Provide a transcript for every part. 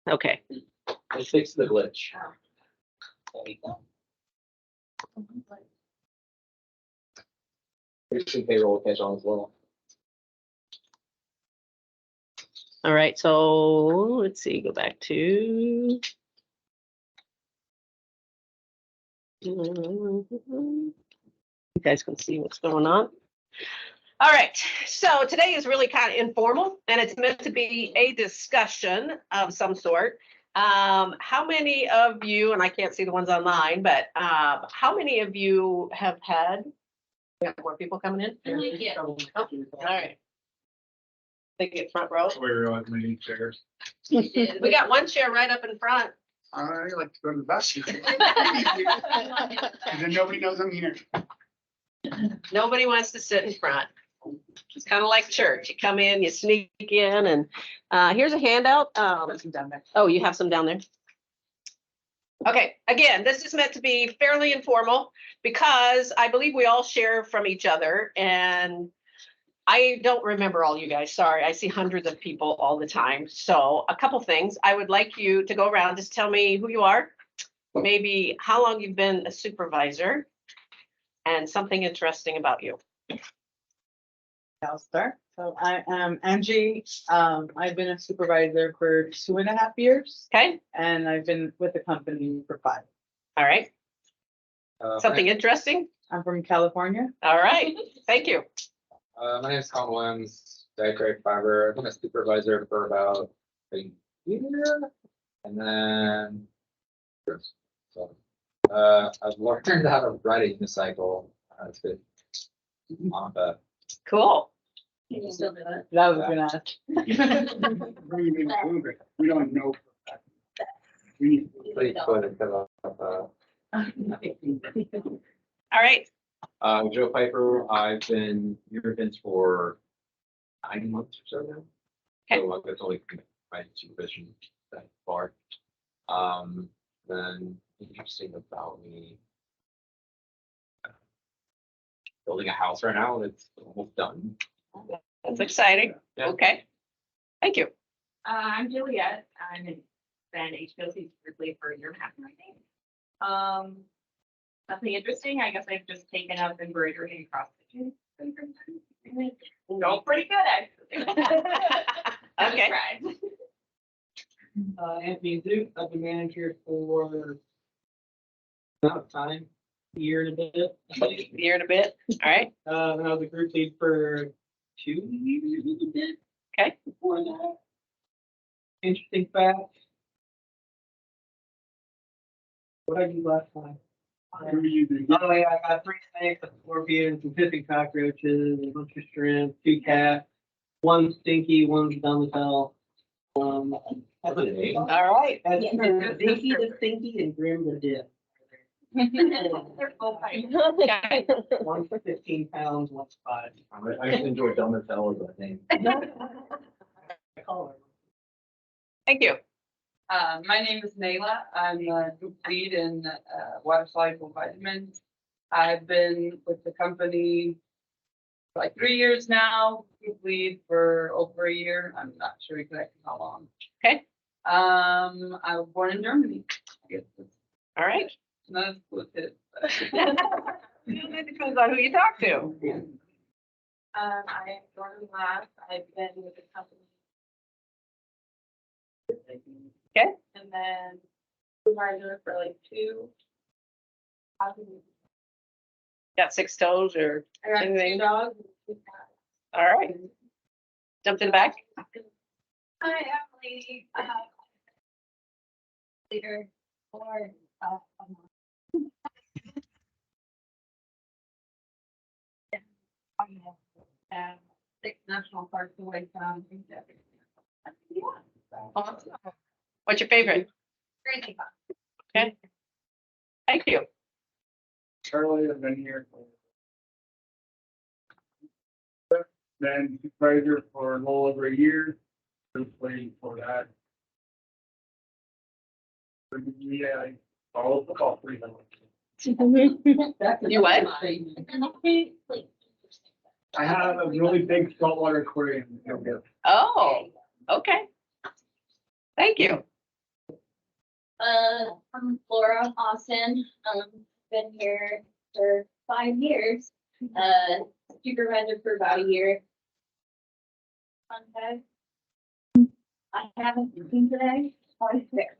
Okay. I fixed the glitch. Fixing payroll catch on as well. All right. So let's see. Go back to. You guys can see what's going on. All right, so today is really kind of informal, and it's meant to be a discussion of some sort. How many of you, and I can't see the ones online, but how many of you have had? We have more people coming in? Yeah. Oh, all right. They get front row. We're on many chairs. We got one chair right up in front. I like to go to the bathroom. And then nobody knows I'm here. Nobody wants to sit in front. It's kind of like church. You come in, you sneak in, and here's a handout. Oh, you have some down there? Okay, again, this is meant to be fairly informal because I believe we all share from each other, and I don't remember all you guys. Sorry, I see hundreds of people all the time. So a couple things. I would like you to go around, just tell me who you are, maybe how long you've been a supervisor, and something interesting about you. I'll start. So I am Angie. I've been a supervisor for 2.5 years, Okay, and I've been with the company for 5. all right. Something interesting? I'm from California. All right, thank you. My name is Colin Williams, dietary fiber. I've been a supervisor for about a year, and then so I've learned how to ride a unicycle. It's good. Cool. Can you still do it? That was gonna ask. We need to prove it. We don't know. We need to Pretty good at that. All right, Joe Piper, I've been Eurofins for 9 months or so now. Okay. So that's only my supervision that far. Then interesting about me. Building a house right now, and it's almost done. that's exciting. Yeah. Okay, thank you. I'm Juliet. I'm in HPLC briefly for a year and a half, I think. Nothing interesting. I guess I've just taken up embroidery and cross stitching. Going pretty good, actually. Okay. Tried. Anthony Zook, I've been manager for about time, a year and a bit. Year and a bit, all right, And I was a group lead for 2 years. okay. Before that. Interesting fact. What did I do last time? Who are you doing? Oh yeah, I got 3 snakes, a scorpion, some pissing cockroaches, a bunch of shrimp, 2 cats, 1 stinky, 1's dumb as hell. That's a name. All right, That's Stinky the Stinky and Grim the Dip. They're full fight. okay. 1's 15 pounds, 1's 5. I just enjoy dumb as hell as a name. Thank you. My name is Nayla. I'm a group lead in water soluble vitamins. I've been with the company for like 3 years now, group lead for over a year. I'm not sure exactly how long. Okay. I was born in Germany. I guess it's All right. not as explicit. It depends on who you talk to. I am Jordan Last. I've been with the company. Okay. And then supervisor for like 2. Got 6 toes or, I got anything? 2 dogs and 2 cats. all right, jumped in the back. Hi, Emily. Leader for um, 6 national parks away from. Awesome. What's your favorite? Crazy fun. Okay. Thank you. Charlie, I've been here. Then supervisor for a little over a year. Briefly for that. Yeah, I followed the ball 3 minutes. You what? I have a really big saltwater aquarium. Oh, okay. Thank you. I'm Laura Austin. Been here for 5 years. Supervisor for about a year. Fun fact. I haven't seen today. Always there.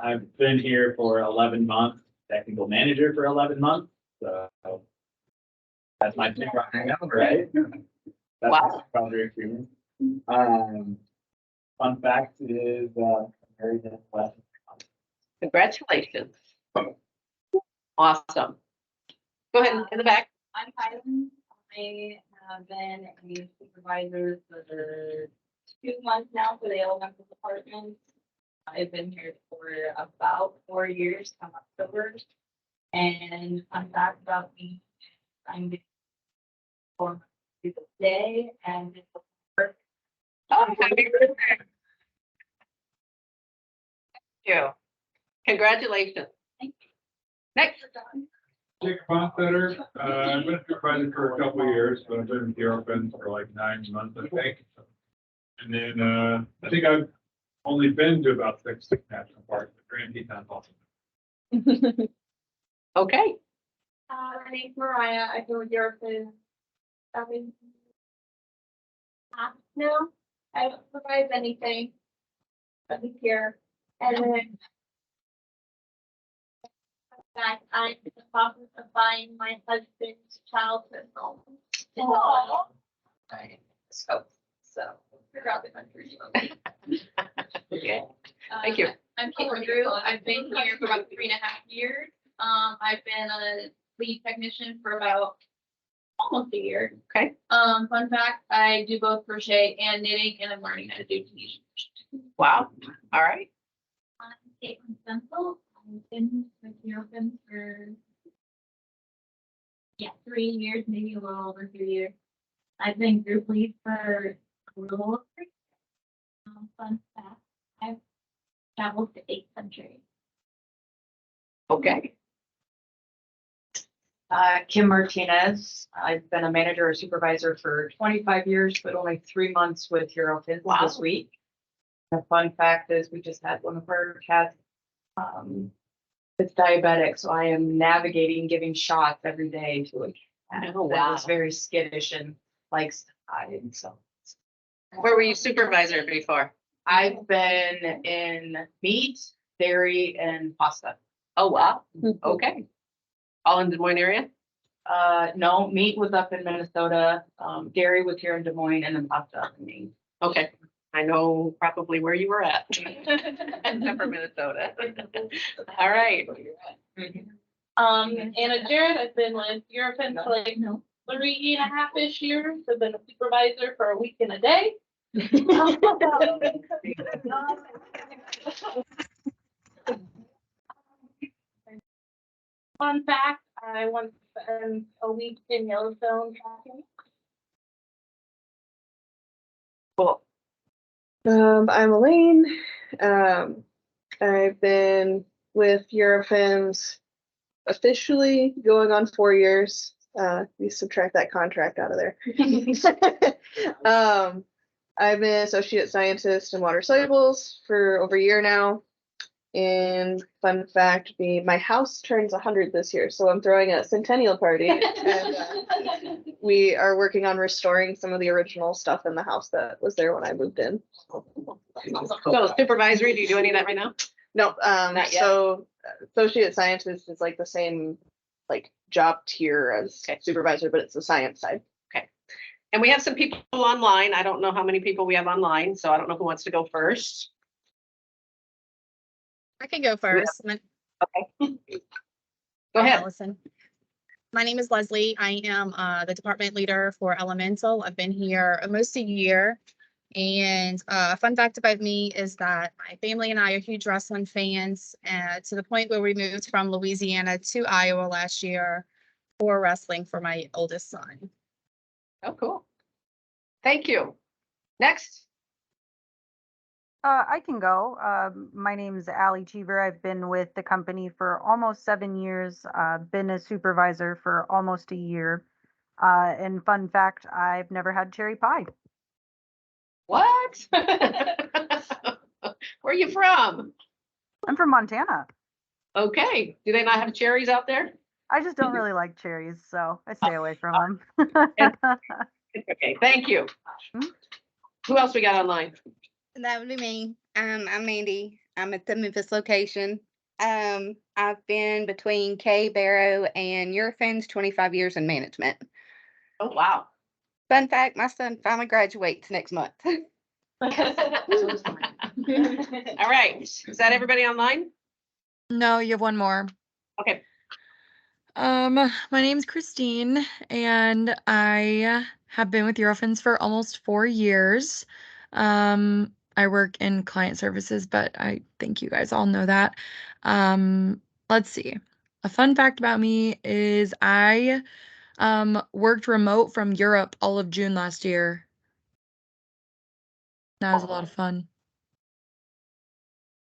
I've been here for 11 months, technical manager for 11 months, so that's my thing right now, right? That's Wow. probably experience. Fun fact is, married in less. Congratulations. Awesome. Go ahead in the back. I'm Kylan. I have been a supervisor for 2 months now for the elemental department. I've been here for about 4 years, come October. And fun fact about me, I'm getting for the day and it's work. Oh, happy birthday. Thank you. Congratulations. Thank you. Next. Jake Fonsetter, I've been a supervisor for a couple of years, but I've been with Eurofins for like 9 months, I think. And then, I think I've only been to about six national parks, but Grand Teton's awesome. Okay. My name's Mariah. I've been with Eurofins. I've been now. I don't provide anything. I'll be here. And then I'm in the process of buying my husband's childhood home. So throughout the country. Okay. Thank you. I'm Caitlin Drew. I've been here for about 3.5 years. I've been a lead technician for about almost a year. Okay. Fun fact, I do both crochet and knitting, and I'm learning how to do Tunisian crochet. Wow. All right. I'm Caitlin Stencil. I've been with Eurofins for 3 years, maybe a little over 3 years. I've been group lead for a little over 3 years. Fun fact, I've traveled to 8 countries. Okay. Kim Martinez. I've been a manager or supervisor for 25 years, but only 3 months with Eurofins Wow. this week. The fun fact is we just had one of our cats, it's diabetic, so I am navigating, giving shots every day to a cat. Oh, That wow. is very skittish and likes to hide, so. Where were you supervisor before? I've been in meat, dairy, and pasta. Oh, wow. Okay. All in Des Moines area? No, meat was up in Minnesota, dairy was here in Des Moines, and then pasta up in Maine. Okay. I know probably where you were at. Except for Minnesota. All right. Anna Jarrett, I've been with Eurofins for like 3.5-ish years. I've been a supervisor for a week and a day. Fun fact, I once spent a week in Yellowstone tracking. Cool. I'm Elaine. I've been with Eurofins officially going on 4 years. We subtract that contract out of there. I'm an associate scientist in water solubles for over a year now. And fun fact, my house turns 100 this year, so I'm throwing a centennial party. And we are working on restoring some of the original stuff in the house that was there when I moved in. So supervisory, do you do any of that right now? No, Not yet. so associate scientist is like the same like job tier as Okay. supervisor, but it's the science side. And we have some people online. I don't know how many people we have online, so I don't know who wants to go first. I can go first. Okay. Go I'm ahead. Allison. My name is Leslie. I am the department leader for Elemental. I've been here almost a year. And a fun fact about me is that my family and I are huge wrestling fans, to the point where we moved from Louisiana to Iowa last year for wrestling for my oldest son. Oh, cool. Thank you. Next. I can go. My name is Allie Cheever. I've been with the company for almost 7 years, been a supervisor for almost a year. And fun fact, I've never had cherry pie. What? Where are you from? I'm from Montana. Okay. Do they not have cherries out there? I just don't really like cherries, so I stay away from and- them. Okay, thank you. Hmm? Who else we got online? That would be me. I'm Mandy. I'm at the Memphis location. I've been between K, Barrow, and Eurofins 25 years in management. Oh, wow. Fun fact, my son finally graduates next month. All right. Is that everybody online? No, you have one more. Okay. My name's Christine, and I have been with Eurofins for almost 4 years. I work in client services, but I think you guys all know that. Let's see. A fun fact about me is I worked remote from Europe all of June last year. That was a lot of fun.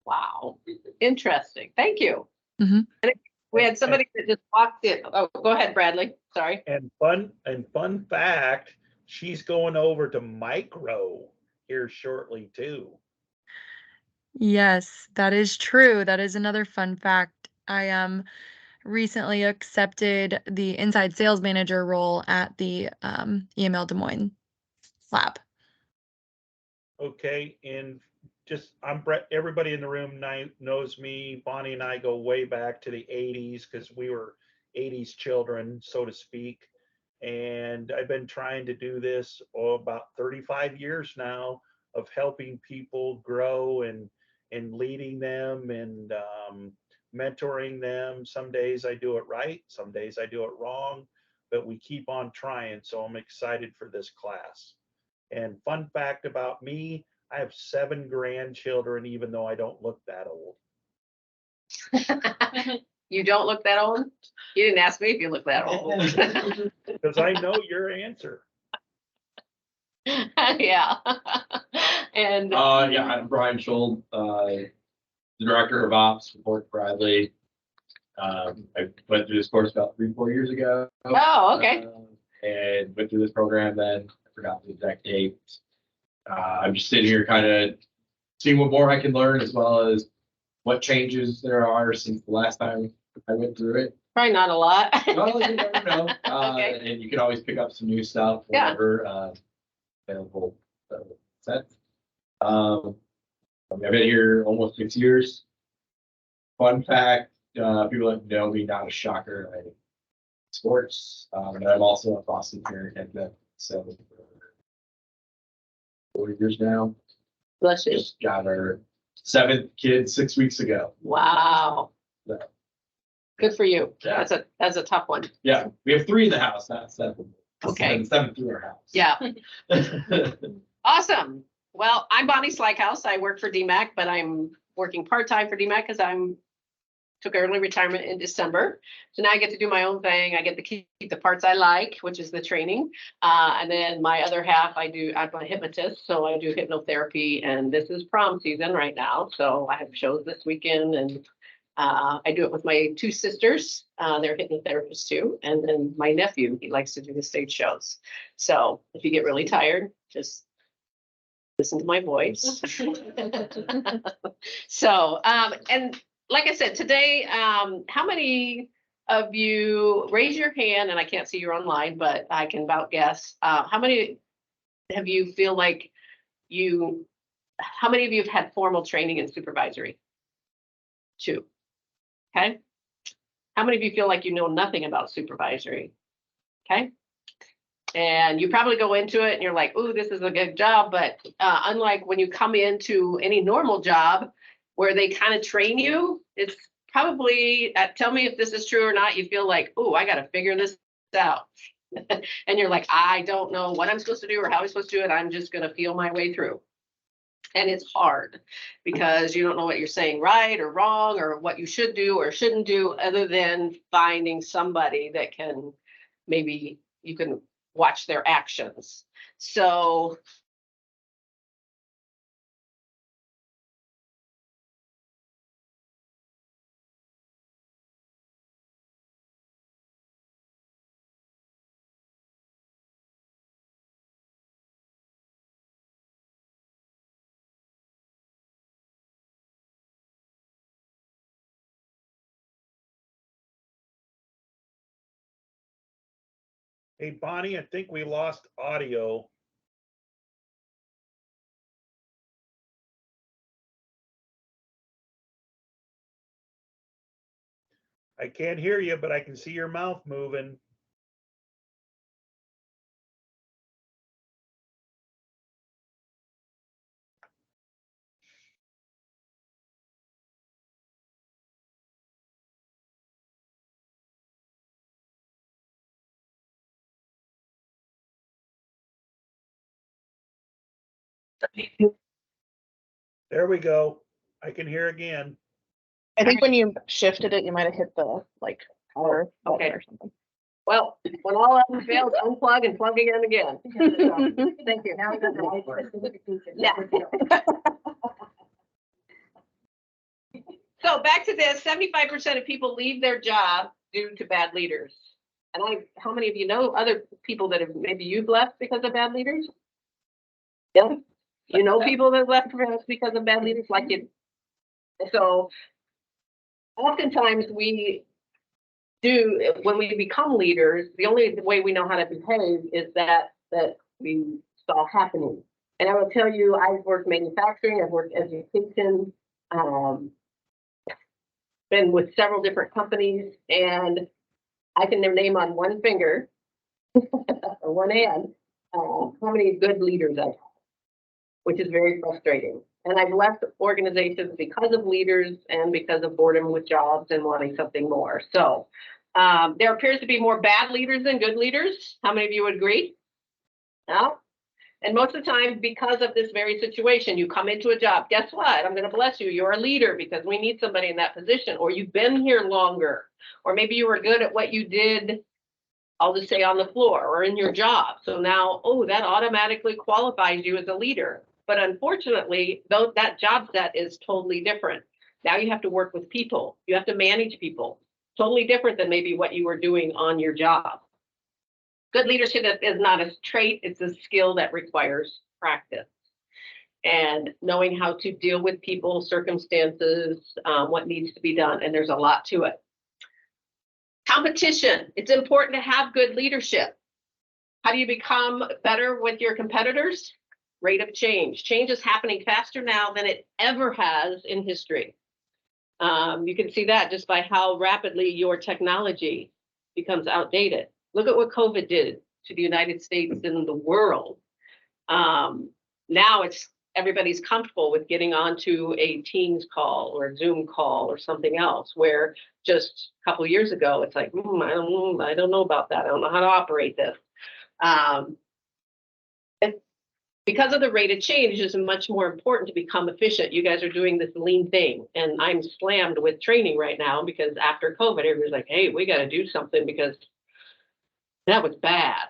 Wow. Interesting. Thank you. Mhm. And we had somebody that just walked in. Oh, go ahead, Bradley. Sorry. And fun fact, she's going over to micro here shortly too. Yes, that is true. That is another fun fact. I recently accepted the inside sales manager role at the EML Des Moines lab. Okay, and just I'm Brett. Everybody in the room knows me. Bonnie and I go way back to the '80s because we were '80s children, so to speak. And I've been trying to do this about 35 years now of helping people grow and leading them and mentoring them. Some days I do it right, some days I do it wrong, but we keep on trying. So I'm excited for this class. And fun fact about me, I have 7 grandchildren, even though I don't look that old. You don't look that old? You didn't ask me if you look that old. Because I know your answer. Yeah. And Yeah, I'm Brian Scholl, the Director of Ops for Fort Bradley. I went through this course about 3-4 years ago. Oh, okay. And went through this program then, I forgot the exact date. I'm just sitting here kind of seeing what more I can learn as well as what changes there are since the last time I went through it. Probably not a lot. Well, you never know. Okay. And you can always pick up some new stuff, Yeah. whatever, available sets. I've been here almost 6 years. Fun fact, people that know me, not a shocker, I sports, and I'm also a foster parent at that, so 4 years now. Bless you. Just got our 7th kid 6 weeks ago. Wow. So, Good for you. Yeah. That's a tough one. yeah, we have 3 in the house, not 7. Okay. And 7 through our house. Yeah. Awesome. Well, I'm Bonnie Slykehouse. I work for DMAC, but I'm working part-time for DMAC because took early retirement in December. So now I get to do my own thing. I get to keep the parts I like, which is the training. And then my other half, I'm a hypnotist. So I do hypnotherapy, and this is prom season right now. So I have shows this weekend, and I do it with my 2 sisters. They're hypnotherapists too. And then my nephew, he likes to do the stage shows. So if you get really tired, just listen to my voice. So, and like I said, today, how many of you raise your hand, and I can't see you're online, but I can about guess. How many have you feel like how many of you have had formal training in supervisory? 2. Okay. How many of you feel like you know nothing about supervisory? Okay. And you probably go into it and you're like, "Ooh, this is a good job." But unlike when you come into any normal job where they kind of train you, it's probably, tell me if this is true or not, you feel like, "Ooh, I got to figure this out." And you're like, "I don't know what I'm supposed to do or how I'm supposed to do it. I'm just going to feel my way through." And it's hard because you don't know what you're saying right or wrong or what you should do or shouldn't do, other than finding somebody that maybe you can watch their actions. So Hey, Bonnie, I think we lost audio. I can't hear you, but I can see your mouth moving. There we go. I can hear again. I think when you shifted it, you might have hit the like power button okay. or something. Well, when all of them fails, unplug and plug again again. Thank you. Yeah. So back to this, 75% of people leave their job due to bad leaders. And how many of you know other people that have, maybe you've left because of bad leaders? Yeah. You know people that left because of bad leaders like it. So oftentimes we do, when we become leaders, the only way we know how to behave is that we saw happening. And I will tell you, I've worked manufacturing, I've worked education, been with several different companies, and I can name on one finger or one hand how many good leaders I've had, which is very frustrating. And I've left organizations because of leaders and because of boredom with jobs and wanting something more. So there appears to be more bad leaders than good leaders. How many of you would agree? No? And most of the time, because of this very situation, you come into a job, guess what? I'm going to bless you. You're a leader because we need somebody in that position, or you've been here longer, or maybe you were good at what you did, I'll just say on the floor or in your job. So now, oh, that automatically qualifies you as a leader. But unfortunately, though, that job set is totally different. Now you have to work with people. You have to manage people. Totally different than maybe what you were doing on your job. Good leadership is not a trait, it's a skill that requires practice. And knowing how to deal with people, circumstances, what needs to be done. And there's a lot to it. Competition. It's important to have good leadership. How do you become better with your competitors? Rate of change. Change is happening faster now than it ever has in history. You can see that just by how rapidly your technology becomes outdated. Look at what COVID did to the United States and the world. Now everybody's comfortable with getting onto a Teams call or a Zoom call or something else, where just a couple of years ago, it's like, I don't know about that. I don't know how to operate this. Because of the rate of change, it's much more important to become efficient. You guys are doing this lean thing, and I'm slammed with training right now because after COVID, everybody's like, hey, we got to do something because that was bad.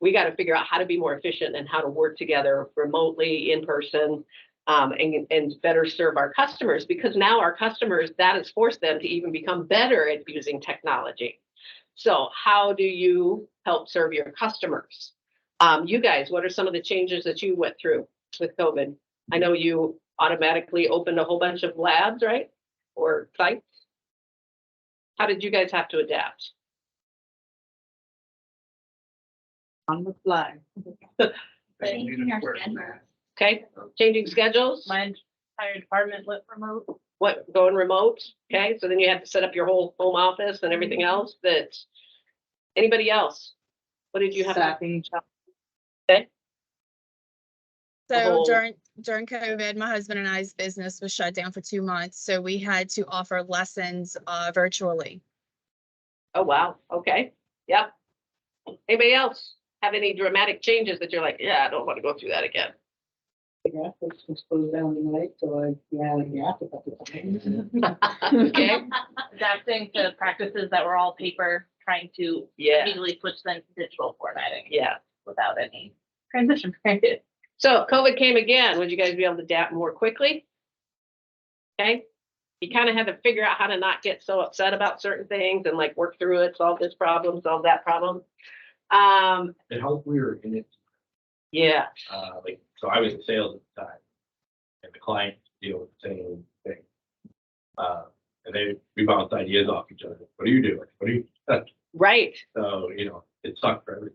We got to figure out how to be more efficient and how to work together remotely, in person, and better serve our customers, because now our customers, that has forced them to even become better at using technology. So how do you help serve your customers? You guys, what are some of the changes that you went through with COVID? I know you automatically opened a whole bunch of labs, right? Or sites. How did you guys have to adapt? On the fly. Changing our schedule. Okay, changing schedules. My entire department went remote. What, going remote? Okay, so then you had to set up your whole home office and everything else. That anybody else? What did you have? Staffing. Okay. So during COVID, my husband and I's business was shut down for 2 months, so we had to offer lessons virtually. Oh, wow. Okay. Yep. Anybody else have any dramatic changes that you're like, yeah, I don't want to go through that again? Yeah, it's just closed down tonight, so a couple of times. Okay. Adapting to practices that were all paper, trying to immediately switch them to digital formatting. Yeah. Without any transition period. So COVID came again. Would you guys be able to adapt more quickly? Okay. You kind of had to figure out how to not get so upset about certain things and like work through it, solve this problem, solve that problem. It helped we were in it. Yeah. So I was in sales at the time, and the client deal with the same thing. And we bounced ideas off each other. What are you doing? What are you? Right. So, it sucked for everybody.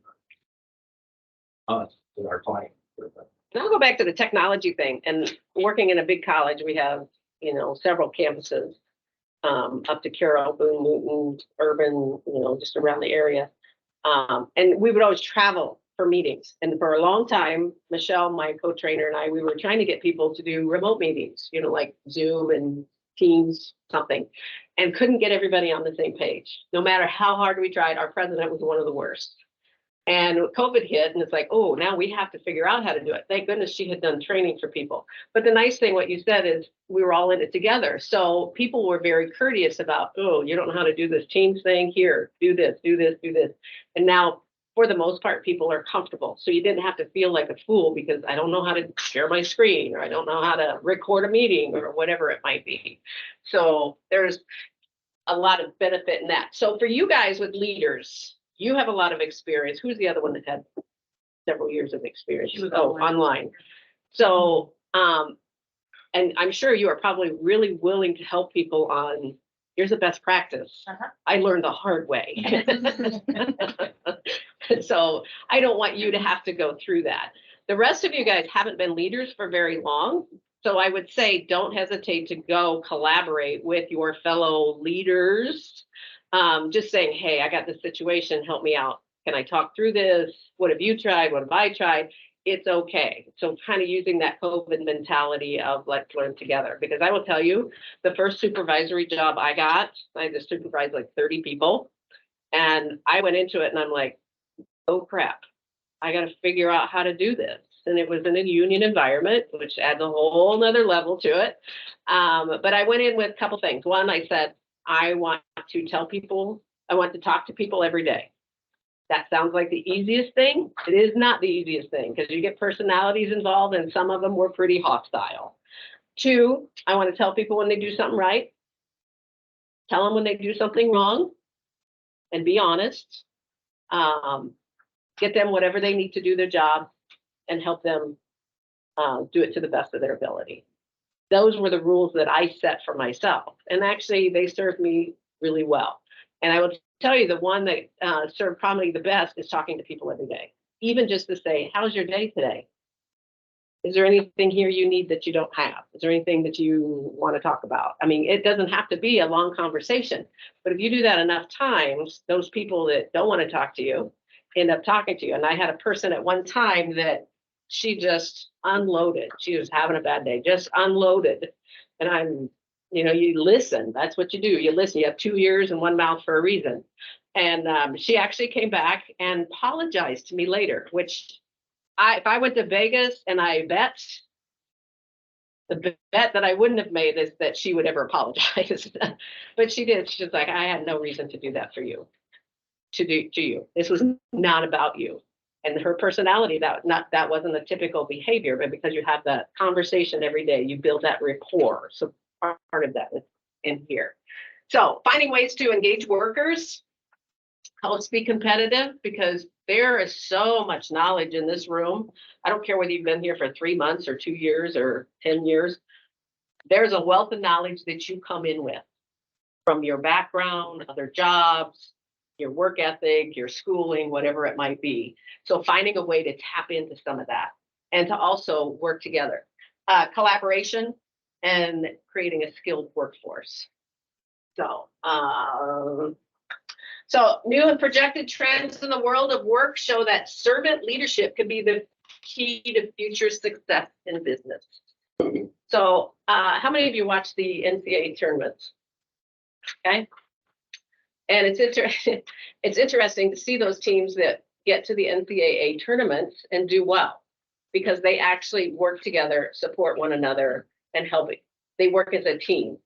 us, with our client. And I'll go back to the technology thing, and working in a big college, we have, several campuses. Up to Carroll, Boone, Newton, Urban, just around the area. And we would always travel for meetings. And for a long time, Michelle, my co-trainer, and I, we were trying to get people to do remote meetings, like Zoom and Teams, something, and couldn't get everybody on the same page. No matter how hard we tried, our president was one of the worst. And COVID hit, and it's like, oh, now we have to figure out how to do it. Thank goodness she had done training for people. But the nice thing, what you said, is we were all in it together. So people were very courteous about, oh, you don't know how to do this Teams thing, here, do this, do this, do this. And now, for the most part, people are comfortable. So you didn't have to feel like a fool because I don't know how to share my screen, or I don't know how to record a meeting, or whatever it might be. So there's a lot of benefit in that. So for you guys with leaders, you have a lot of experience. Who's the other one that had several years of experience? Oh, online. So, and I'm sure you are probably really willing to help people on, here's a best practice. I learned the hard way. So I don't want you to have to go through that. The rest of you guys haven't been leaders for very long. So I would say, don't hesitate to go collaborate with your fellow leaders. Just saying, hey, I got this situation, help me out. Can I talk through this? What have you tried? What have I tried? It's okay. So kind of using that COVID mentality of let's learn together. Because I will tell you, the first supervisory job I got, I had to supervise like 30 people. And I went into it and I'm like, oh crap, I got to figure out how to do this. And it was in a union environment, which adds a whole nother level to it. But I went in with a couple things. One, I said, I want to tell people, I want to talk to people every day. That sounds like the easiest thing. It is not the easiest thing because you get personalities involved and some of them were pretty hostile. Two, I want to tell people when they do something right. Tell them when they do something wrong and be honest. Get them whatever they need to do their job and help them do it to the best of their ability. Those were the rules that I set for myself. And actually, they served me really well. And I will tell you, the one that served probably the best is talking to people every day. Even just to say, how's your day today? Is there anything here you need that you don't have? Is there anything that you want to talk about? I mean, it doesn't have to be a long conversation. But if you do that enough times, those people that don't want to talk to you end up talking to you. And I had a person at one time that she just unloaded. She was having a bad day, just unloaded. And you listen. That's what you do. You listen. You have 2 ears and 1 mouth for a reason. And she actually came back and apologized to me later, which if I went to Vegas and I bet, the bet that I wouldn't have made is that she would ever apologize. But she did. She's like, I had no reason to do that for you, to you. This was not about you. And her personality, that wasn't a typical behavior, but because you have that conversation every day, you build that rapport. So part of that is in here. So finding ways to engage workers helps be competitive because there is so much knowledge in this room. I don't care whether you've been here for 3 months or 2 years or 10 years. There's a wealth of knowledge that you come in with from your background, other jobs, your work ethic, your schooling, whatever it might be. So finding a way to tap into some of that and to also work together. Collaboration and creating a skilled workforce. So new and projected trends in the world of work show that servant leadership could be the key to future success in business. So how many of you watch the NCAA tournaments? Okay. And it's interesting to see those teams that get to the NCAA tournaments and do well because they actually work together, support one another, and help. They work as a team,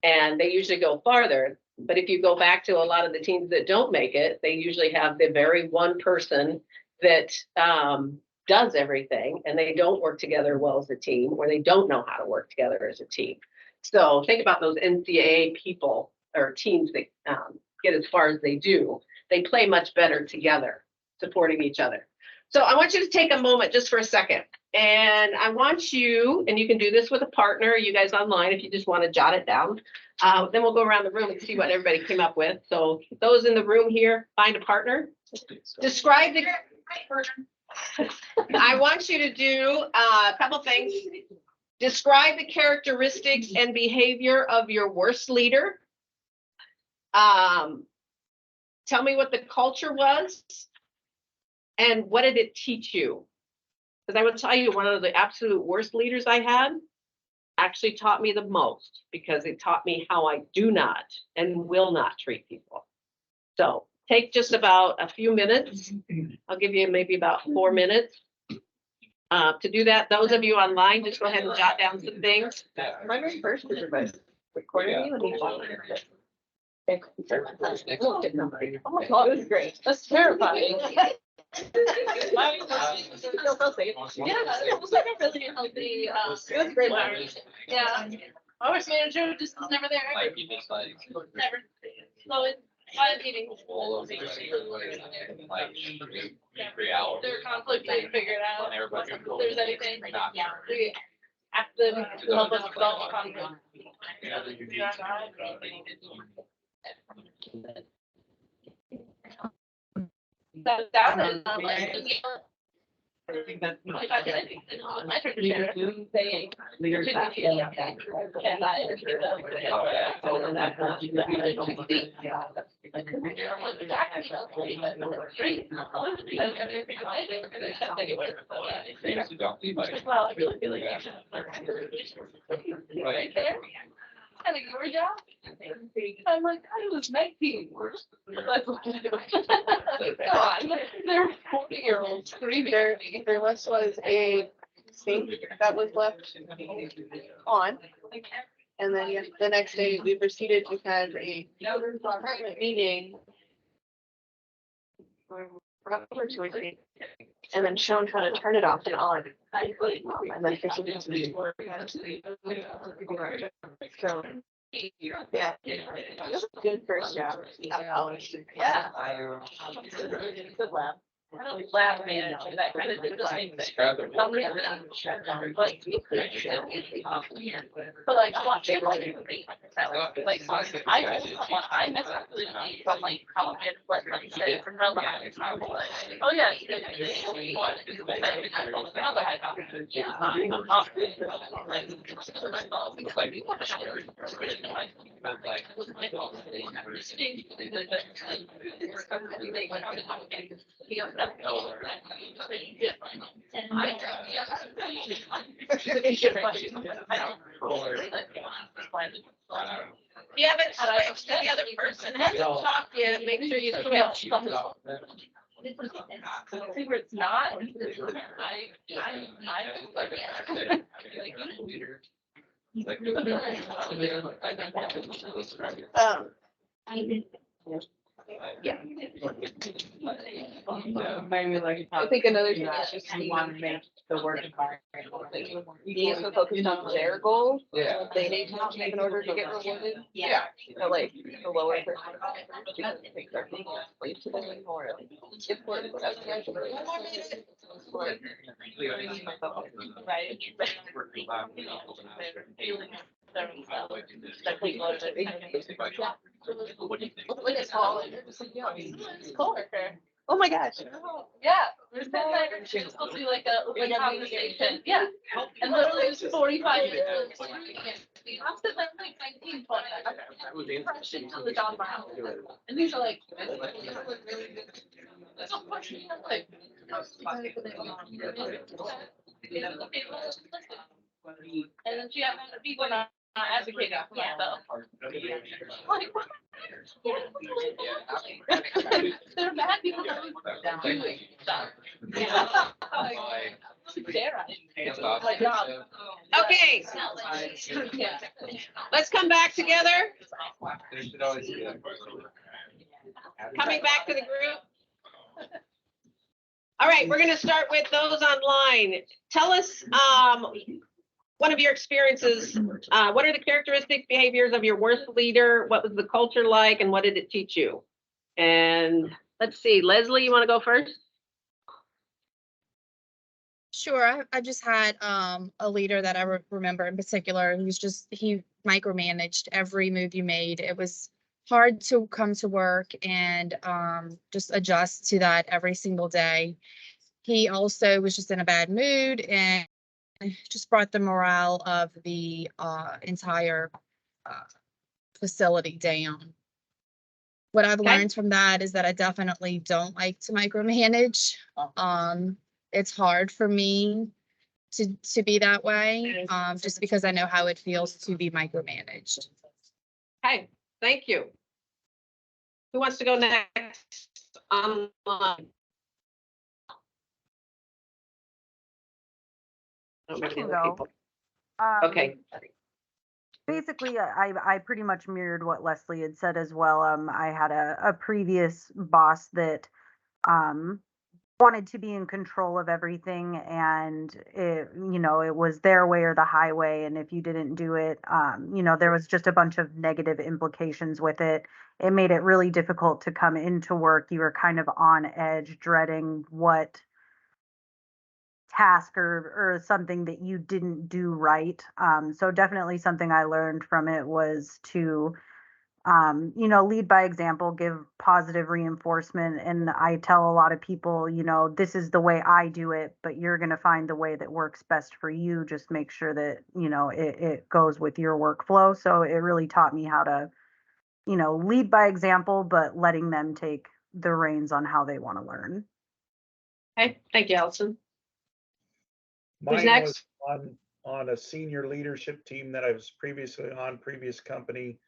and they usually go farther. But if you go back to a lot of the teams that don't make it, they usually have the very one person that does everything, and they don't work together well as a team, or they don't know how to work together as a team. So think about those NCAA people or teams that get as far as they do. They play much better together, supporting each other. So I want you to take a moment just for a second. And I want you, and you can do this with a partner, you guys online, if you just want to jot it down. Then we'll go around the room and see what everybody came up with. So those in the room here, find a partner. Describe the I want you to do a couple things. Describe the characteristics and behavior of your worst leader. Tell me what the culture was and what did it teach you? Because I would tell you, one of the absolute worst leaders I had actually taught me the most, because it taught me how I do not and will not treat people. So take just about a few minutes. I'll give you maybe about 4 minutes. To do that, those of you online, just go ahead and jot down some things. My very first supervisor recorded me when he walked in. Oh my God, it was great. That's terrifying. Yeah, it was like a really healthy, It was great. environment. Yeah. My worst manager just was never there. Never. So it's five meetings. Their conflict, they figure it out. If there's anything, we ask them to help us resolve the conflict. That is not like. Well, I really feel like kind of your job. I'm like, I was 19. That's what I'm doing. Come on, they're 40-year-olds, 330. There once was a sink that was left on. And then the next day we proceeded to have a department meeting. And then shown how to turn it off and on. And then fix it. So, yeah, it was a good first job. Yeah. Good lab. I don't lab manager, that kind of did the same thing. But like, I watch it like, I mess up really from like, how I'm in, what I'm saying from real life. Oh, yeah. You haven't spoken to the other person, hasn't talked yet, make sure you come out. See where it's not. Yeah. Maybe like, I think another thing is just you want to make the work environment. Being so focused on their goals. Yeah. They need to achieve in order to get rewarded. Yeah. So like the lower person. Think they're being slave to them more. Important. Oh my gosh. Yeah, there's been like, she's supposed to be like a conversation, yeah, and literally it's 45 minutes. I'm sitting there like 19, 20, fresh into the job now, and these are like. That's a question, like. And then she had to be when I advocating for myself. Like, what? They're bad people doing stuff. Okay, let's come back together. Coming back to the group. All right, we're gonna start with those online. Tell us, one of your experiences, what are the characteristics, behaviors of your worst leader? What was the culture like and what did it teach you? And let's see, Leslie, you want to go first? Sure, I just had a leader that I remember in particular who's just, he micromanaged every move you made. It was hard to come to work and just adjust to that every single day. he also was just in a bad mood and just brought the morale of the entire facility down. What I've learned from that is that I definitely don't like to micromanage. It's hard for me to be that way, just because I know how it feels to be micromanaged. Okay, thank you. Who wants to go next? Online. I can go. Okay. Basically, I pretty much mirrored what Leslie had said as well. I had a previous boss that wanted to be in control of everything, and it was their way or the highway, and if you didn't do it, there was just a bunch of negative implications with it. It made it really difficult to come into work. You were kind of on edge, dreading what task or something that you didn't do right. So definitely something I learned from it was to lead by example, give positive reinforcement. And I tell a lot of people, this is the way I do it, but you're going to find the way that works best for you. Just make sure that, it goes with your workflow. So it really taught me how to, lead by example, but letting them take the reins on how they want to learn. Okay, thank you, Allison. Who's Mine next? was on a senior leadership team that I was previously on, previous company.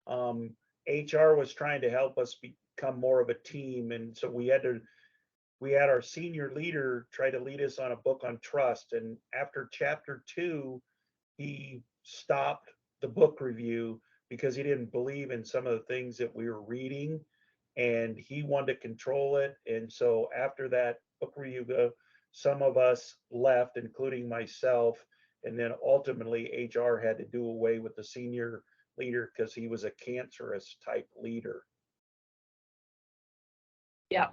HR was trying to help us become more of a team, and so we had our senior leader try to lead us on a book on trust, and after chapter 2 he stopped the book review because he didn't believe in some of the things that we were reading, and he wanted to control it. And so after that book review, some of us left, including myself, and then ultimately HR had to do away with the senior leader because he was a cancerous type leader. Yeah.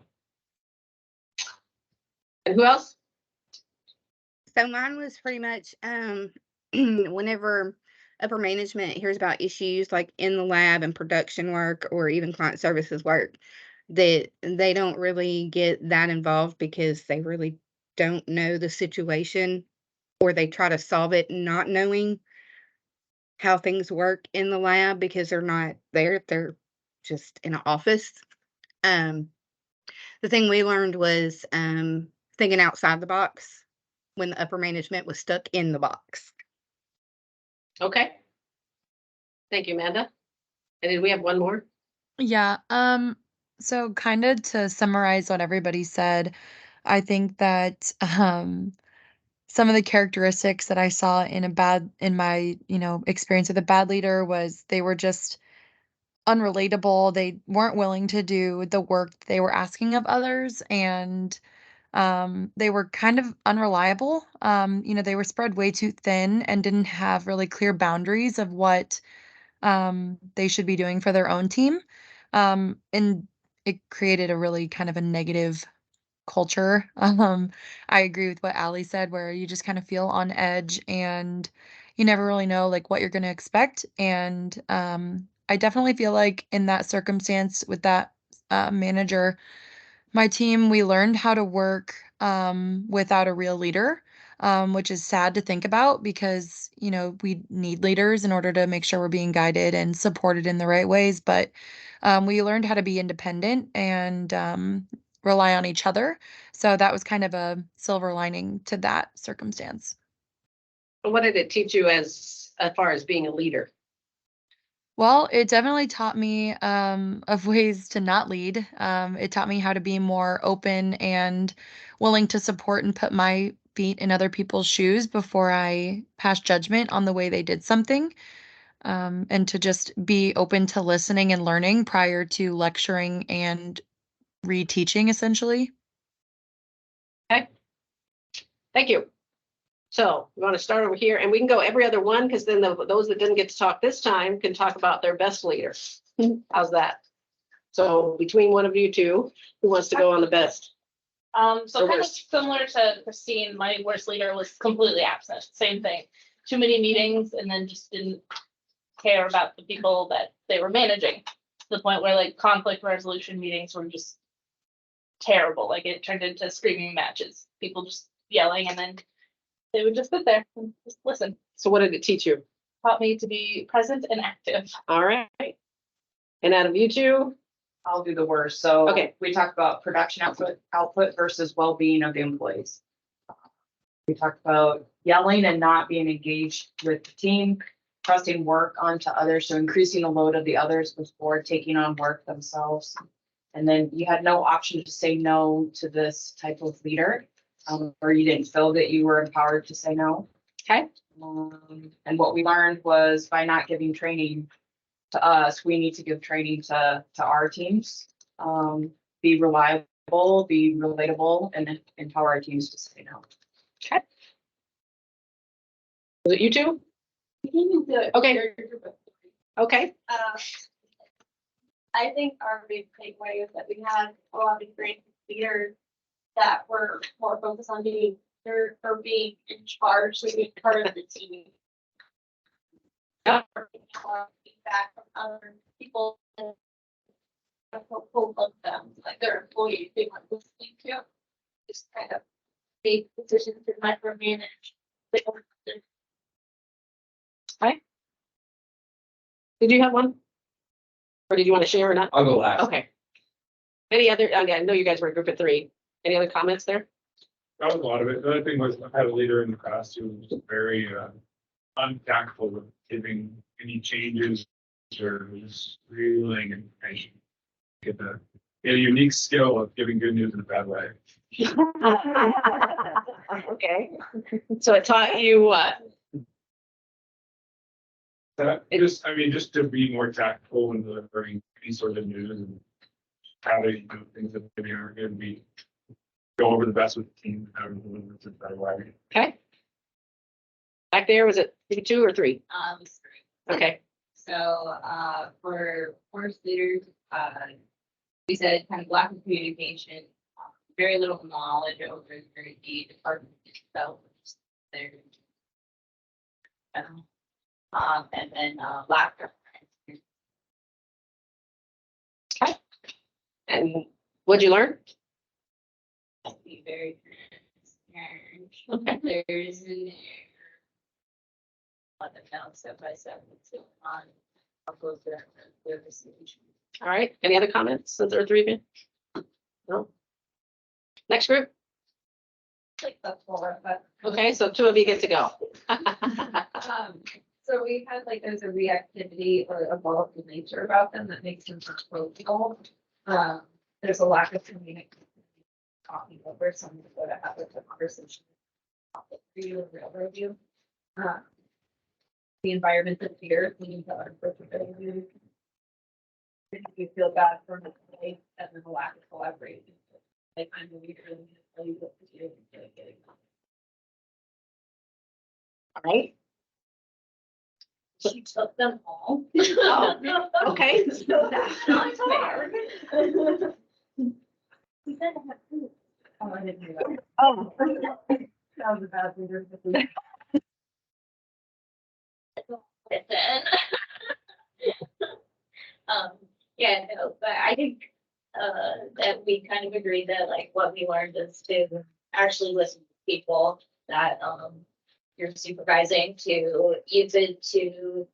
And who else? So mine was pretty much whenever upper management hears about issues like in the lab and production work or even client services work, that they don't really get that involved because they really don't know the situation, or they try to solve it not knowing how things work in the lab because they're not there. They're just in an office. The thing we learned was thinking outside the box when the upper management was stuck in the box. Okay. Thank you, Amanda. And did we have one more? Yeah. So kind of to summarize what everybody said, I think that some of the characteristics that I saw in my, experience with a bad leader was they were just unrelatable. They weren't willing to do the work they were asking of others, and they were kind of unreliable. They were spread way too thin and didn't have really clear boundaries of what they should be doing for their own team. And it created a really kind of a negative culture. I agree with what Allie said, where you just kind of feel on edge and you never really know like what you're going to expect. And I definitely feel like in that circumstance with that manager, my team, we learned how to work without a real leader, which is sad to think about because, we need leaders in order to make sure we're being guided and supported in the right ways. But we learned how to be independent and rely on each other. So that was kind of a silver lining to that circumstance. What did it teach you as far as being a leader? Well, it definitely taught me of ways to not lead. It taught me how to be more open and willing to support and put my feet in other people's shoes before I pass judgment on the way they did something, and to just be open to listening and learning prior to lecturing and reteaching, essentially. Okay. Thank you. So we want to start over here, and we can go every other one because then those that didn't get to talk this time can talk about their best leader. How's that? So between one of you two, who wants to go on the best? So kind of similar to Christine, my worst leader was completely absent. Same thing. Too many meetings and then just didn't care about the people that they were managing. To the point where like conflict resolution meetings were just terrible. Like it turned into screaming matches, people just yelling, and then they would just sit there and just listen. So what did it teach you? Taught me to be present and active. All right. And out of you two, I'll do the worst. So Okay. we talked about production output versus well-being of the employees. We talked about yelling and not being engaged with the team, trusting work onto others, so increasing the load of the others before taking on work themselves. And then you had no option to say no to this type of leader, or you didn't feel that you were empowered to say no. Okay. And what we learned was by not giving training to us, we need to give training to our teams. Be reliable, be relatable, and empower our teams to say no. Okay. Was it you two? Okay. Okay. I think our big takeaway is that we had a lot of great leaders that were more focused on being or being in charge, so being part of the team. Yeah. Feedback from other people and hope of them, like their employees, they want listening to. Just kind of make decisions and micromanage. Hi. Did you have one? Or did you want to share or not? I'll go last. Okay. Any other, I know you guys were a group of three. Any other comments there? That was a lot of it. The other thing was I had a leader in the class who was very untactful with giving any changes or was reeling and patient. Get a unique skill of giving good news in a bad way. Okay. So it taught you what? Just to be more tactful when delivering any sort of news and how to do things that maybe aren't going to be go over the best with the team. How to deliver it in a better way. Okay. Back there, was it 2 or 3? Okay. So, for force leaders, we said kind of lack of communication, very little knowledge over the department itself. There. And then, lack of. Okay. And what'd you learn? Be very transparent. Okay. There's an let them know step by step what's going on. I'll go through the solution. All right. Any other comments since there are 3 of you? No. Next group. Like that's all, but. Okay, so 2 of you get to go. So we had like, there's a reactivity or a volatile nature about them that makes them approachable. There's a lack of communication. Talking over something to go to have a conversation. For you and real review. The environment of fear, leading to unpredictability. You feel bad for the day and then the lack of collaboration. Like I'm the leader and tell you what to do and getting on. All right. She took them all. Oh, okay. That's not fair. We said I have food. Oh, I didn't hear that. Oh. That was a bad leader. Yeah, no, but I think that we kind of agreed that like what we learned is to actually listen to people that you're supervising, to even to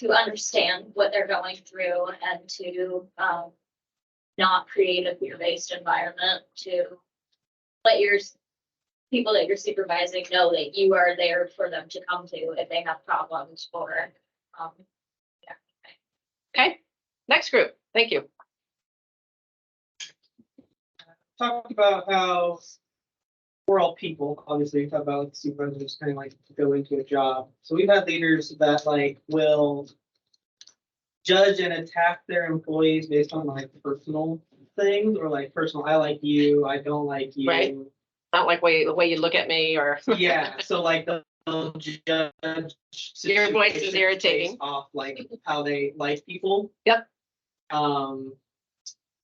understand what they're going through and to not create a fear-based environment, to let your people that you're supervising know that you are there for them to come to if they have problems or yeah. Okay. Next group. Thank you. Talked about how we're all people, obviously. We talk about like supervisors kind of like go into a job. So we've had leaders that like will judge and attack their employees based on like personal things or like personal, I like you, I don't like you. Right. Not like the way you look at me or. Yeah, so like they'll judge. Your voice is situations irritating. based off like how they like people. Yep. Forgot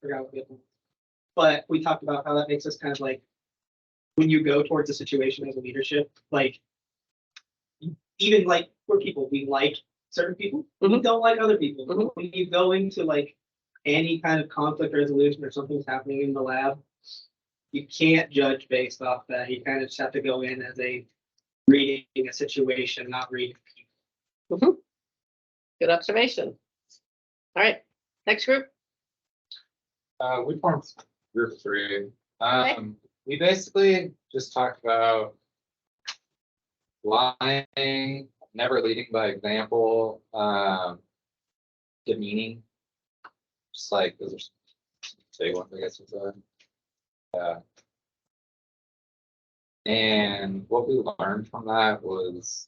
what the other one. But we talked about how that makes us kind of like, when you go towards a situation as a leadership, like even like we're people, we like certain people, we don't like other people. When you go into like any kind of conflict resolution or something's happening in the lab, you can't judge based off that. You kind of just have to go in as a reading a situation, not reading people. Good observation. All right, next group. We formed group 3. We basically just talked about lying, never leading by example, demeaning. Just like those are big ones, I guess. And what we learned from that was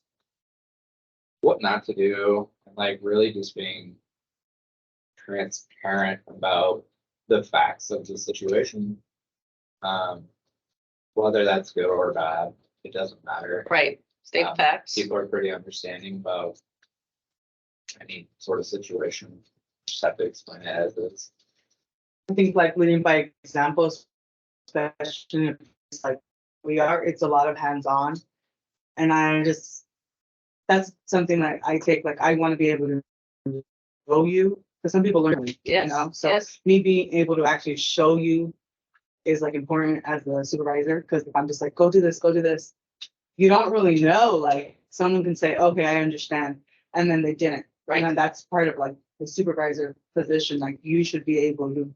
what not to do, and like really just being transparent about the facts of the situation. Whether that's good or bad, it doesn't matter. Right, state facts. People are pretty understanding about any sort of situation. Just have to explain it as is. I think like leading by examples, especially if it's like we are, it's a lot of hands-on. And that's something that I take, like, I want to be able to show you, because some people learn, you know, so me being able to actually show you is like important as the supervisor, because if I'm just like, go do this, you don't really know, like, someone can say, okay, I understand, and then they didn't. Right. And that's part of like the supervisor position, like you should be able to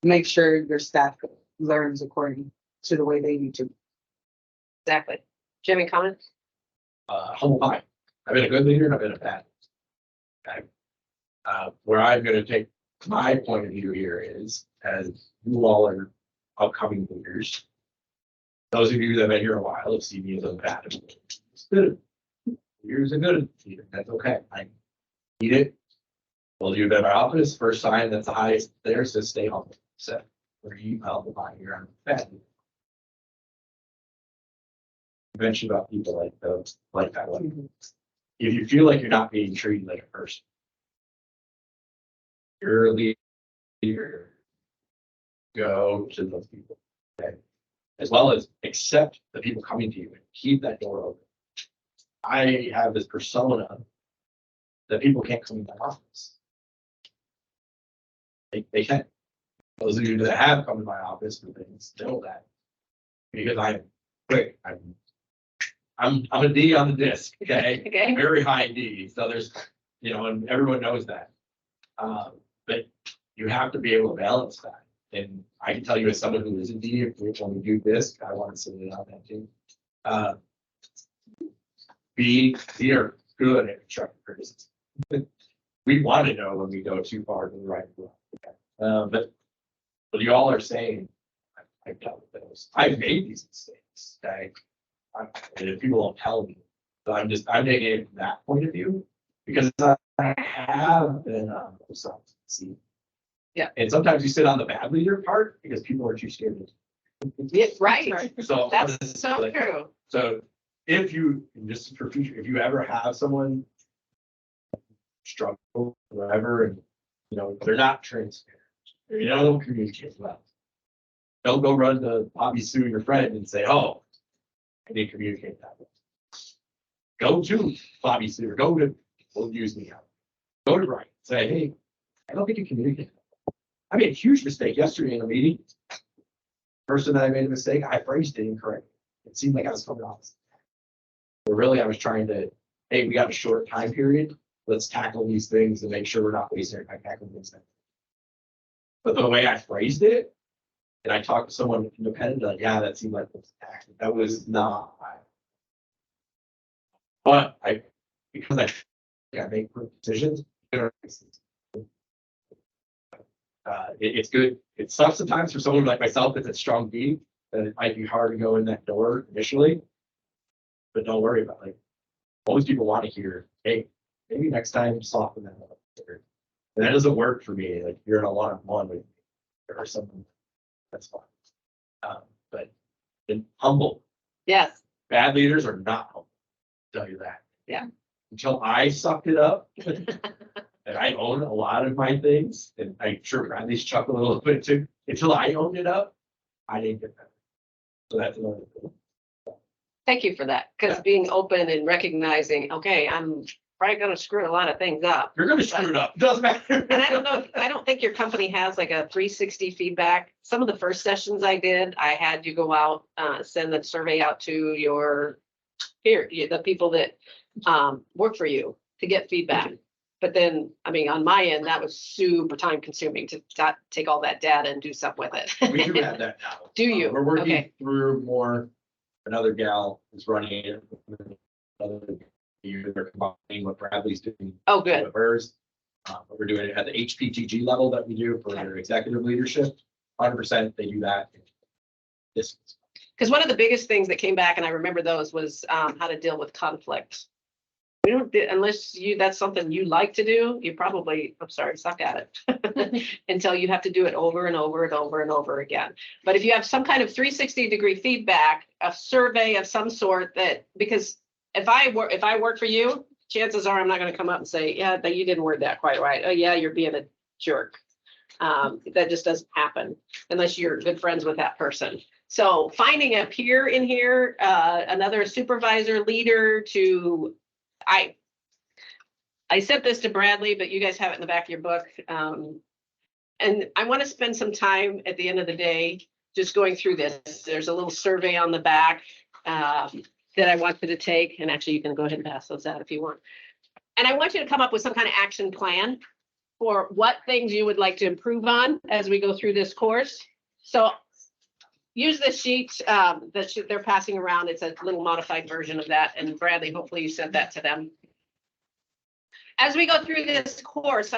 make sure your staff learns according to the way they need to. Exactly. Jimmy, comments? Humble pie. I've been a good leader and I've been a bad. Okay. Where I'm gonna take my point of view here is, as you all are upcoming leaders, those of you that have been here a while have seen me as a bad. It's good. Here's a good leader. That's okay. I need it. Well, you've been in my office, first sign that's the highest there says stay humble. So where you humble pie, you're on bad. Mention about people like those, like that one. If you feel like you're not being treated like a person, you're a leader, go to those people, okay? As well as accept the people coming to you and keep that door open. I have this persona that people can't come into my office. They can't. Those of you that have come to my office for things know that, because I'm quick. I'm a D on the disc, okay? Okay. Very high D. So there's, you know, and everyone knows that. But you have to be able to balance that. And I can tell you as someone who is a D, if when we do this, I want to sit it on that too. We are good at constructive criticism. We want to know when we go too far to the right. But what you all are saying, I've dealt with those. I've made these mistakes, okay? And if people don't tell me, so I'm taking it from that point of view, because I have been on those sides. See, yeah. And sometimes you sit on the bad leader part because people are too scared to. Yeah, right. So that's so true. So if you, just for future, if you ever have someone struggle or whatever, and you know they're not transparent, you don't communicate well. Don't go run to Bobby Sue, your friend, and say, "Oh, I didn't communicate that way." Go to Bobby Sue, or go to, we'll use me out. Go to Brian, say, "Hey, I don't think you communicated. I made a huge mistake yesterday in a meeting. Person that I made a mistake, I phrased it incorrectly. It seemed like I was coming off. But really, I was trying to, hey, we got a short time period. Let's tackle these things and make sure we're not wasting our time tackling these things." But the way I phrased it, and I talked to someone independent, like, yeah, that seemed like that was not. But because I make quick decisions, it's good. It sucks sometimes for someone like myself that's a strong D, that it might be hard to go in that door initially. But don't worry about it. Like, most people want to hear, hey, maybe next time soften that up. And that doesn't work for me. Like, you're in a one-on-one with me or something. That's fine. But humble. Yes. Bad leaders are not humble. I'll tell you that. Yeah. Until I sucked it up, and I own a lot of my things, and I'm sure Bradley's chuckled a little bit too. Until I owned it up, I didn't get that. So that's another thing. Thank you for that, because being open and recognizing, okay, I'm probably gonna screw a lot of things up. You're gonna screw it up, doesn't matter. And I don't know, I don't think your company has like a 360 feedback. Some of the first sessions I did, I had you go out, send the survey out to the people that work for you to get feedback. But then, I mean, on my end, that was super time consuming to take all that data and do something with it. We do have that now. Do you? We're working Okay. through more, another gal is running it. They're combining what Bradley's doing. Oh, good. With hers. But we're doing it at the HPTG level that we do for their executive leadership. 100% they do that. This. Because one of the biggest things that came back, and I remember those, was how to deal with conflict. We don't, unless that's something you like to do, you probably, I'm sorry, suck at it. Until you have to do it over and over and over and over again. But if you have some kind of 360-degree feedback, a survey of some sort because if I work for you, chances are I'm not gonna come up and say, yeah, but you didn't word that quite right. Oh, yeah, you're being a jerk. That just doesn't happen unless you're good friends with that person. So finding a peer in here, another supervisor, leader I sent this to Bradley, but you guys have it in the back of your book. And I want to spend some time at the end of the day just going through this. There's a little survey on the back that I want you to take. And actually, you can go ahead and pass those out if you want. And I want you to come up with some kind of action plan for what things you would like to improve on as we go through this course. So use this sheet that they're passing around. It's a little modified version of that. And Bradley, hopefully you sent that to them. As we go through this course,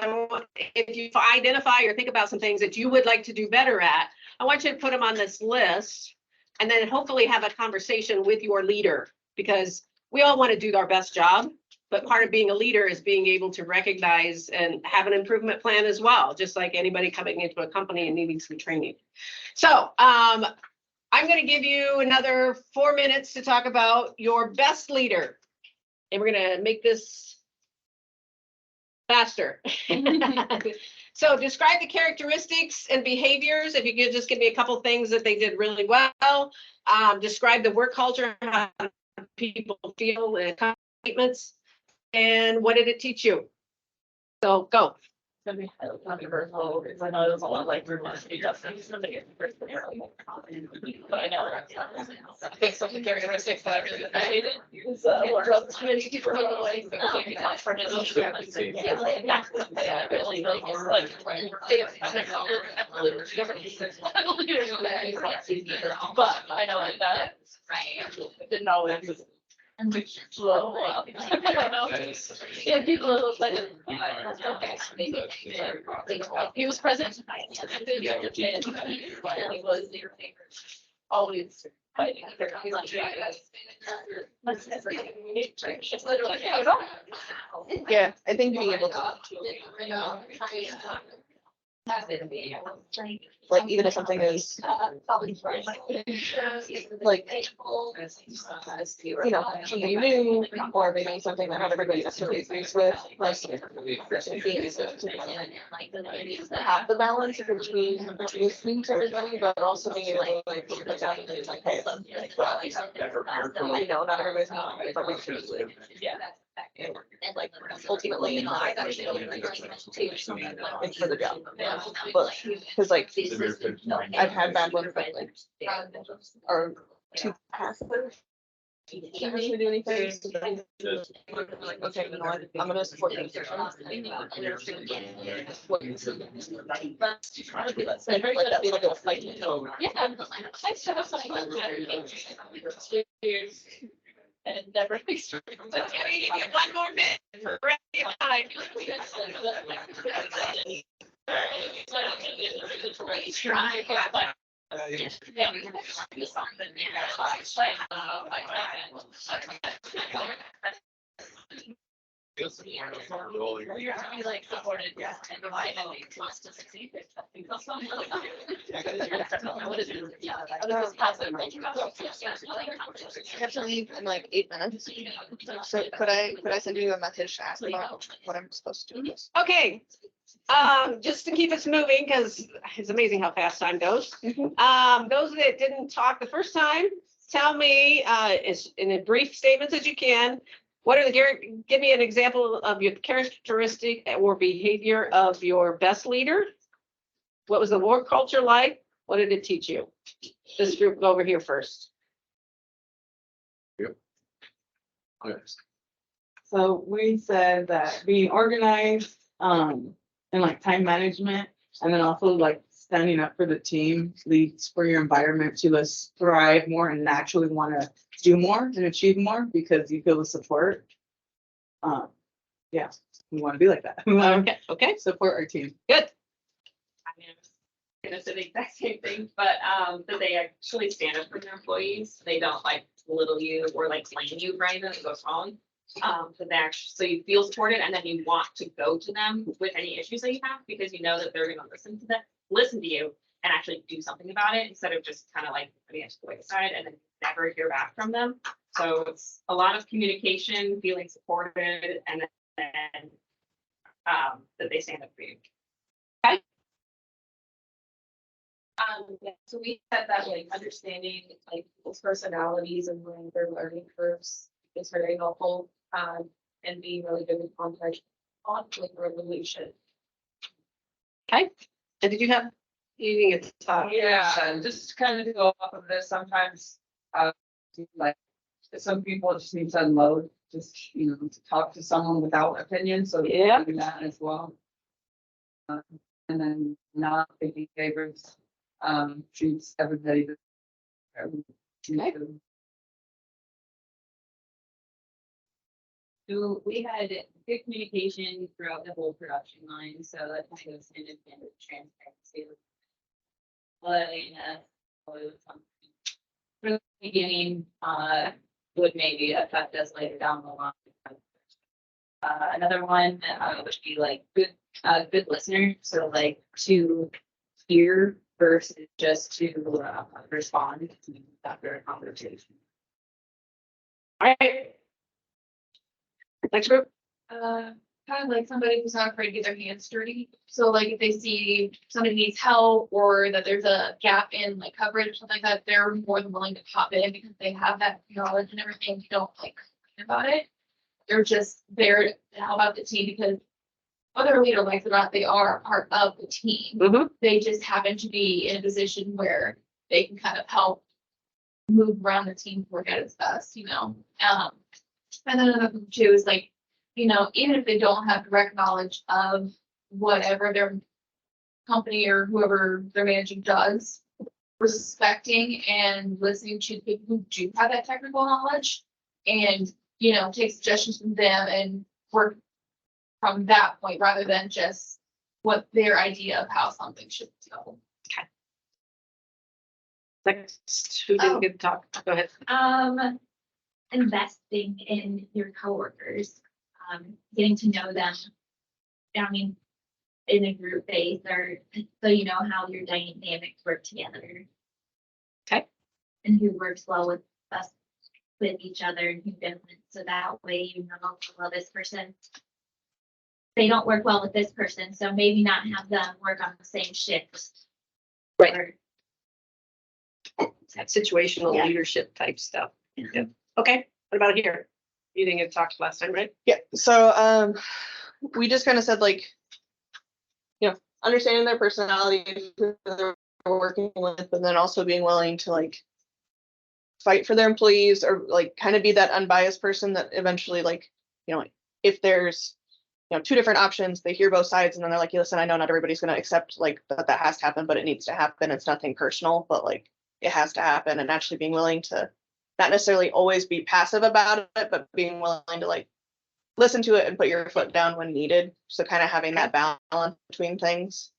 if you identify or think about some things that you would like to do better at, I want you to put them on this list and then hopefully have a conversation with your leader, because we all want to do our best job. But part of being a leader is being able to recognize and have an improvement plan as well, just like anybody coming into a company and needing some training. So I'm going to give you another 4 minutes to talk about your best leader. And we're going to make this faster. So describe the characteristics and behaviors. If you could just give me a couple things that they did really well. Describe the work culture, how people feel and statements. And what did it teach you? So go. I know there's a lot like but I know I think some of the characteristics that I really hated is what else many people are like but I know that didn't always slow up. Yeah, people like he was present. And he was always fighting. Yeah, I think being able to, like, even if something is like, you know, something new, or maybe something that not everybody necessarily agrees with, like, being able to have the balance between listening to everybody, but also being able to, like, put down and be like, hey, I know not everybody's not, but we should. And like ultimately it's for the job. But because like I've had bad ones that like are too passive. Can't really do anything. So then, like, okay, you know what? I'm gonna support things. And never fixed. One more minute for time. You're like supported, yeah, and provide wants to succeed. What is it? Yeah, I have to leave in like 8 minutes. So could I send you a message to ask about what I'm supposed to do? Okay. Just to keep us moving, because it's amazing how fast time goes. Those that didn't talk the first time, tell me, in as brief statements as you can, What are give me an example of your characteristic or behavior of your best leader? What was the work culture like? What did it teach you? This group, go over here first. So we said that being organized, and like time management, and then also like standing up for the team leads for your environment to us thrive more and naturally want to do more and achieve more because you feel the support. Yeah, we want to be like that. We want to Okay, support our team. good. I mean, I'm gonna say the exact same thing, but that they actually stand up for their employees. They don't like belittle you or like blame you for anything that goes wrong. So they actually, so you feel supported and then you want to go to them with any issues that you have because you know that they're gonna listen to you and actually do something about it instead of just kind of like putting it to the wayside and then never hear back from them. So it's a lot of communication, feeling supported, and then that they stand up for you. Yeah, so we said that like understanding like people's personalities and when their learning curves is very helpful, and being really good with conflict resolution. Okay, and did you have, you didn't get to talk? Yeah, and just kind of go off of this, sometimes, like, some people just need to unload, just, to talk to someone without opinion, so Yeah. do that as well. And then not thinking favors, treats everybody. So we had good communication throughout the whole production line, so that kind of goes hand in hand with transparency. But from the beginning, would maybe affect us later down the line. Another one would be like good listener, so like to hear versus just to respond after a conversation. All right. Next group. Kind of like somebody who's not afraid to get their hands dirty. So like if they see somebody needs help or that there's a gap in like coverage or something like that, they're more than willing to hop in because they have that knowledge and everything. You don't like complain about it. They're just there to help out the team because whether a leader likes it or not, they are a part of the team. Mhm. They just happen to be in a position where they can kind of help move around the team to work at its best, And then another thing too is like, even if they don't have direct knowledge of whatever their company or whoever they're managing does, respecting and listening to people who do have that technical knowledge and, take suggestions from them and work from that point rather than just what their idea of how something should go. Next, who didn't get to talk? Go ahead. Investing in your coworkers, getting to know them. I mean, in a group base or so you know how your dynamics work together. Okay. And who works well with us with each other and who doesn't. So that way you know, well, this person, they don't work well with this person, so maybe not have them work on the same shift. Right. That situational Yeah. leadership type stuff. Yeah. Okay, what about here? You didn't get to talk last time, right? Yeah, so we just kind of said like, understanding their personality, who they're working with, and then also being willing to like fight for their employees or like kind of be that unbiased person that eventually like, like if there's two different options, they hear both sides and then they're like, listen, I know not everybody's gonna accept like that has to happen, but it needs to happen. It's nothing personal, but like it has to happen, and actually being willing to not necessarily always be passive about it, but being willing to like listen to it and put your foot down when needed. So kind of having that balance between things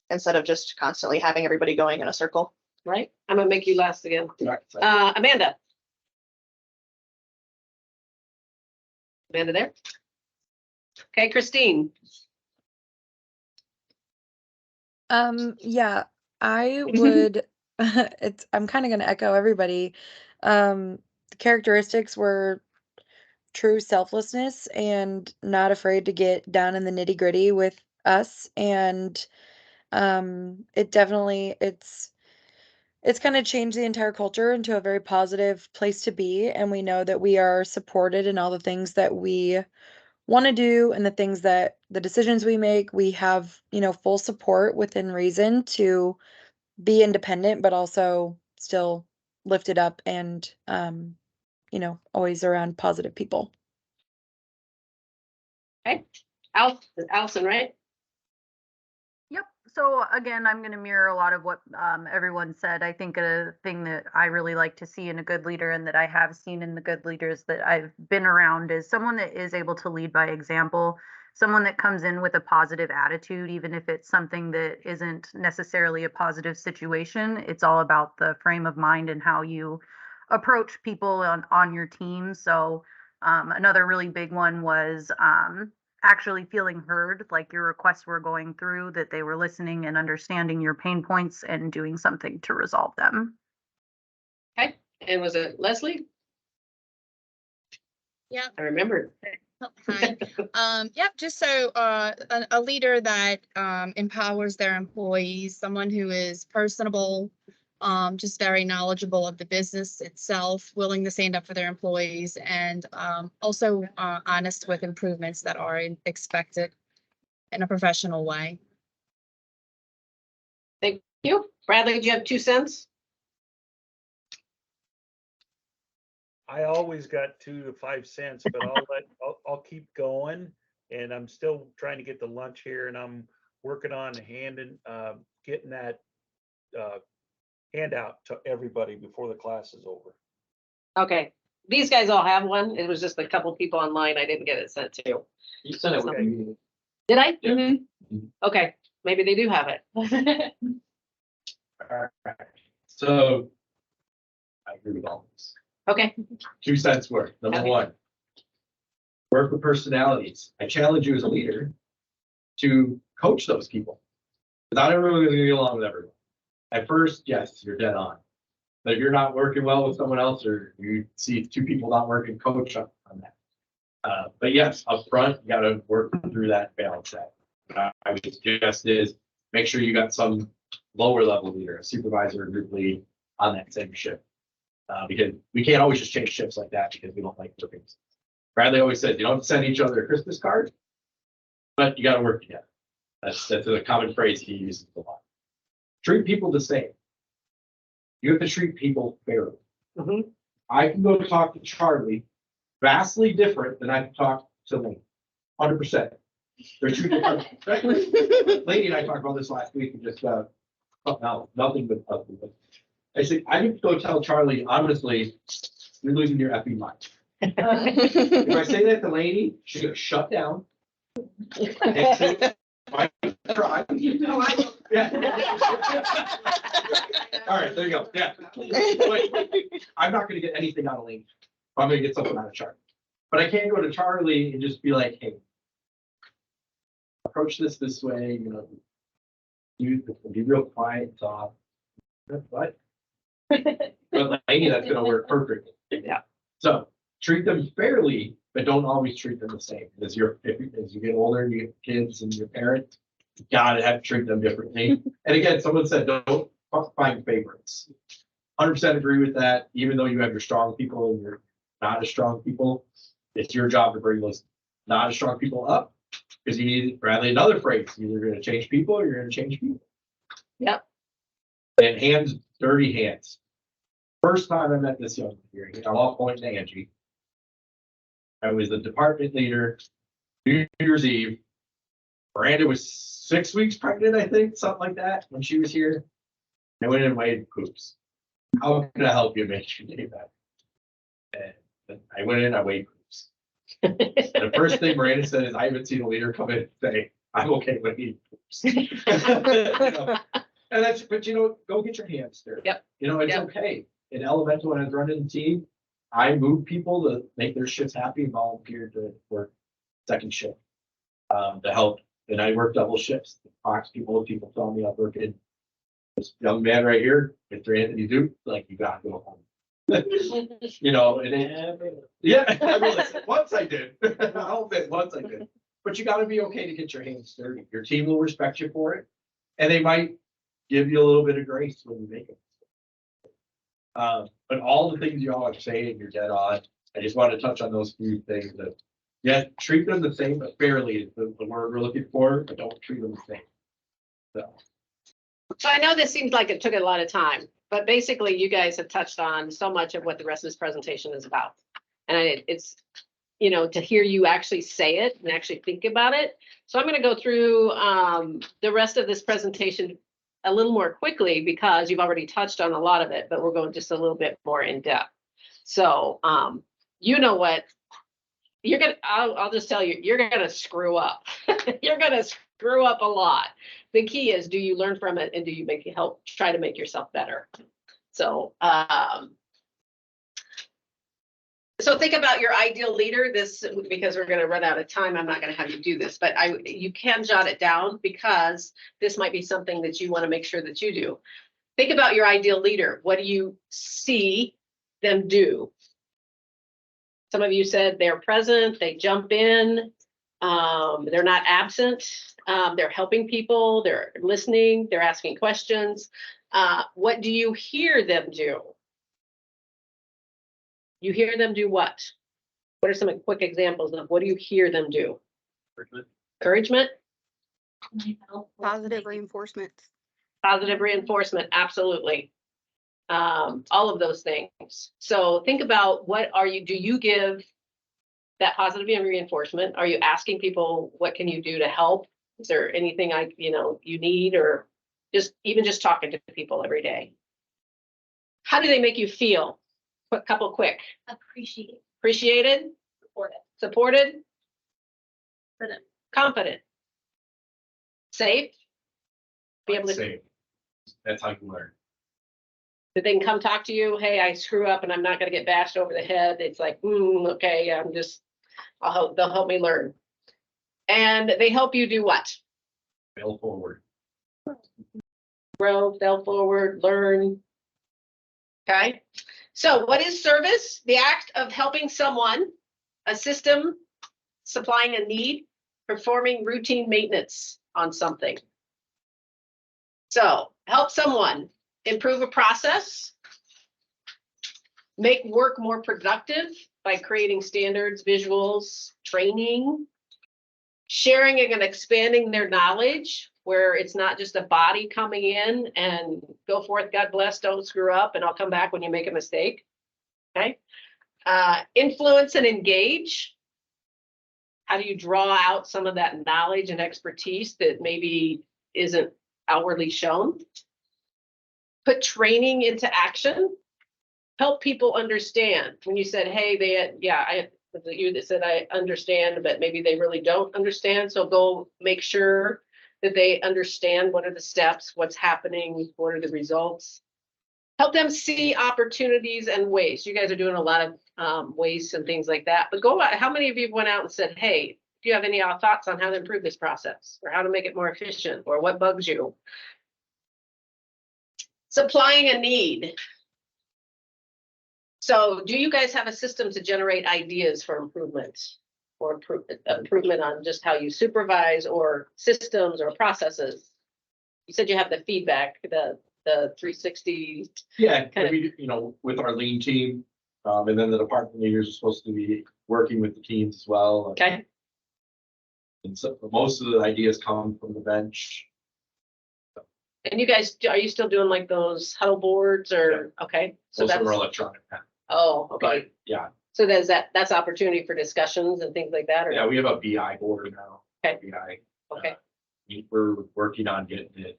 instead of just constantly having everybody going in a circle. Right? I'm gonna make you last again. Amanda. Amanda there? Okay, Christine. Yeah, I would, I'm kind of going to echo everybody. The characteristics were true selflessness and not afraid to get down in the nitty gritty with us. And it definitely, it's kind of changed the entire culture into a very positive place to be. And we know that we are supported in all the things that we want to do and the things that the decisions we make. We have, full support within reason to be independent, but also still lifted up and, always around positive people. Okay, Allison, right? Yep. So again, I'm going to mirror a lot of what everyone said. I think a thing that I really like to see in a good leader and that I have seen in the good leaders that I've been around is someone that is able to lead by example, someone that comes in with a positive attitude, even if it's something that isn't necessarily a positive situation. It's all about the frame of mind and how you approach people on your team. So another really big one was actually feeling heard, like your requests were going through, that they were listening and understanding your pain points and doing something to resolve them. Okay, and was it Leslie? Yeah. I remembered. Hi. Yep, just so a leader that empowers their employees, someone who is personable, just very knowledgeable of the business itself, willing to stand up for their employees, and also honest with improvements that are expected in a professional way. Thank you. Bradley, do you have 2 cents? I always got 2 to 5 cents, but I'll keep going. And I'm still trying to get the lunch here, and I'm working on getting that handout to everybody before the class is over. Okay, these guys all have one. It was just a couple people online I didn't get it sent to. You sent it with me. Did I? Yeah. Mm-hmm. Okay, maybe they do have it. All right. So I agree with all this. Okay. 2 cents worth. Number Okay. 1, work with personalities. I challenge you as a leader to coach those people. Because not everyone's going to get along with everyone. At first, yes, you're dead on. But if you're not working well with someone else, or you see 2 people not working, coach on that. But yes, up front, you got to work through that, balance that. I would suggest is make sure you got some lower level leader, a supervisor, or group lead on that same shift. Because we can't always just change shifts like that because we don't like working. Bradley always says, you don't send each other a Christmas card, but you got to work together. That's a common phrase he uses a lot. Treat people the same. You have to treat people fairly. Mm-hmm. I can go talk to Charlie, vastly different than I can talk to Lane. 100%. They're 2 different. Lady and I talked about this last week and just nothing but ugly. I said, I can go tell Charlie, honestly, you're losing your effing mind. If I say that to Lainey, she's gonna shut down. And say, "Why try?" Yeah. All right, there you go. Yeah. But I'm not gonna get anything out of Lainey. I'm gonna get something out of Charlie. But I can't go to Charlie and just be like, hey, approach this way, you be real quiet, talk. What? But Lainey, that's gonna work perfectly. Yeah. So treat them fairly, but don't always treat them the same. As you get older, you get kids and your parents, you gotta have to treat them differently. And again, someone said, don't find favorites. 100% agree with that. Even though you have your strong people and your not as strong people, it's your job to bring those not as strong people up. Because you need, Bradley, another phrase, either you're gonna change people or you're gonna change people. Yep. And hands, dirty hands. First time I met this young lady, I'm all pointing to Angie. I was the department leader, New Year's Eve. Miranda was 6 weeks pregnant, I think, something like that, when she was here. I went in and weighed poops. How can I help you make your day better? And I went in, I weighed poops. And the first thing Miranda said is, I haven't seen a leader come in and say, I'm okay with eating poops. And that's, but go get your hands dirty. Yep. It's okay. In elemental, when I was running the team, I moved people to make their shifts happy and volunteered to work second shift to help. And I worked double shifts. Fox people saw me up working. This young man right here, Mr. Anthony Duke, like, you gotta go home. Once I did. I'll admit, once I did. But you gotta be okay to get your hands dirty. Your team will respect you for it. And they might give you a little bit of grace when you make it. But all the things you all are saying, you're dead on. I just wanted to touch on those few things that, yeah, treat them the same, but fairly is the word we're looking for, but don't treat them the same. So. So I know this seems like it took a lot of time, but basically you guys have touched on so much of what the rest of this presentation is about. And it's, you know, to hear you actually say it and actually think about it. So I'm going to go through the rest of this presentation a little more quickly because you've already touched on a lot of it, but we're going just a little bit more in depth. So you know what, you're gonna, I'll just tell you, you're gonna screw up. You're gonna screw up a lot. The key is, do you learn from it and do you try to make yourself better? So, so think about your ideal leader. This, because we're gonna run out of time, I'm not gonna have you do this, but you can jot it down because this might be something that you wanna make sure that you do. Think about your ideal leader. What do you see them do? Some of you said they're present, they jump in, they're not absent, they're helping people, they're listening, they're asking questions. What do you hear them do? You hear them do what? What are some quick examples of what do you hear them do? Encouragement? Positive reinforcement. Positive reinforcement, absolutely. All of those things. So think about do you give that positive reinforcement? Are you asking people, what can you do to help? Is there anything you need, or just talking to people every day? How do they make you feel? Quick. Appreciated. Supported. Confident. Safe. Be able to. Safe. That's how you learn. That they can come talk to you, hey, I screw up and I'm not gonna get bashed over the head. It's like, okay, they'll help me learn. And they help you do what? Fail forward. Grow, fail forward, learn. Okay, so what is service? The act of helping someone, a system, supplying a need, performing routine maintenance on something. So help someone improve a process, make work more productive by creating standards, visuals, training, sharing and expanding their knowledge, where it's not just a body coming in and go forth, God bless, don't screw up, and I'll come back when you make a mistake. Okay. Influence and engage. How do you draw out some of that knowledge and expertise that maybe isn't outwardly shown? Put training into action. Help people understand. When you said, hey, you that said I understand, but maybe they really don't understand. So go make sure that they understand what are the steps, what's happening, what are the results. Help them see opportunities and ways. You guys are doing a lot of ways and things like that. But go out. How many of you went out and said, hey, do you have any thoughts on how to improve this process or how to make it more efficient or what bugs you? Supplying a need. So do you guys have a system to generate ideas for improvement or improvement on just how you supervise or systems or processes? You said you have the feedback, the 360. Yeah, with our lean team, and then the department leaders are supposed to be working with the teams as well. Okay. And so most of the ideas come from the bench. And you guys, are you still doing like those huddle boards or, okay? So Most of that's, them are electronic now. oh, okay. But yeah, So that's opportunity for discussions and things like that, or? yeah, we have a BI board now. Okay. BI. Okay. We're working on getting it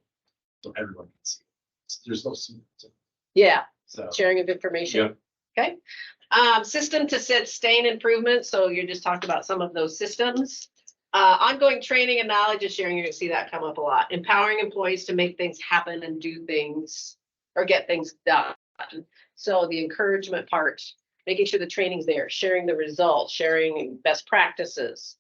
so everyone can see. There's no secrets. Yeah, So. sharing of information. Yep. Okay. System to sustain improvement. So you just talked about some of those systems. Ongoing training and knowledge and sharing, you're gonna see that come up a lot. Empowering employees to make things happen and do things or get things done. So the encouragement part, making sure the training's there, sharing the results, sharing best practices.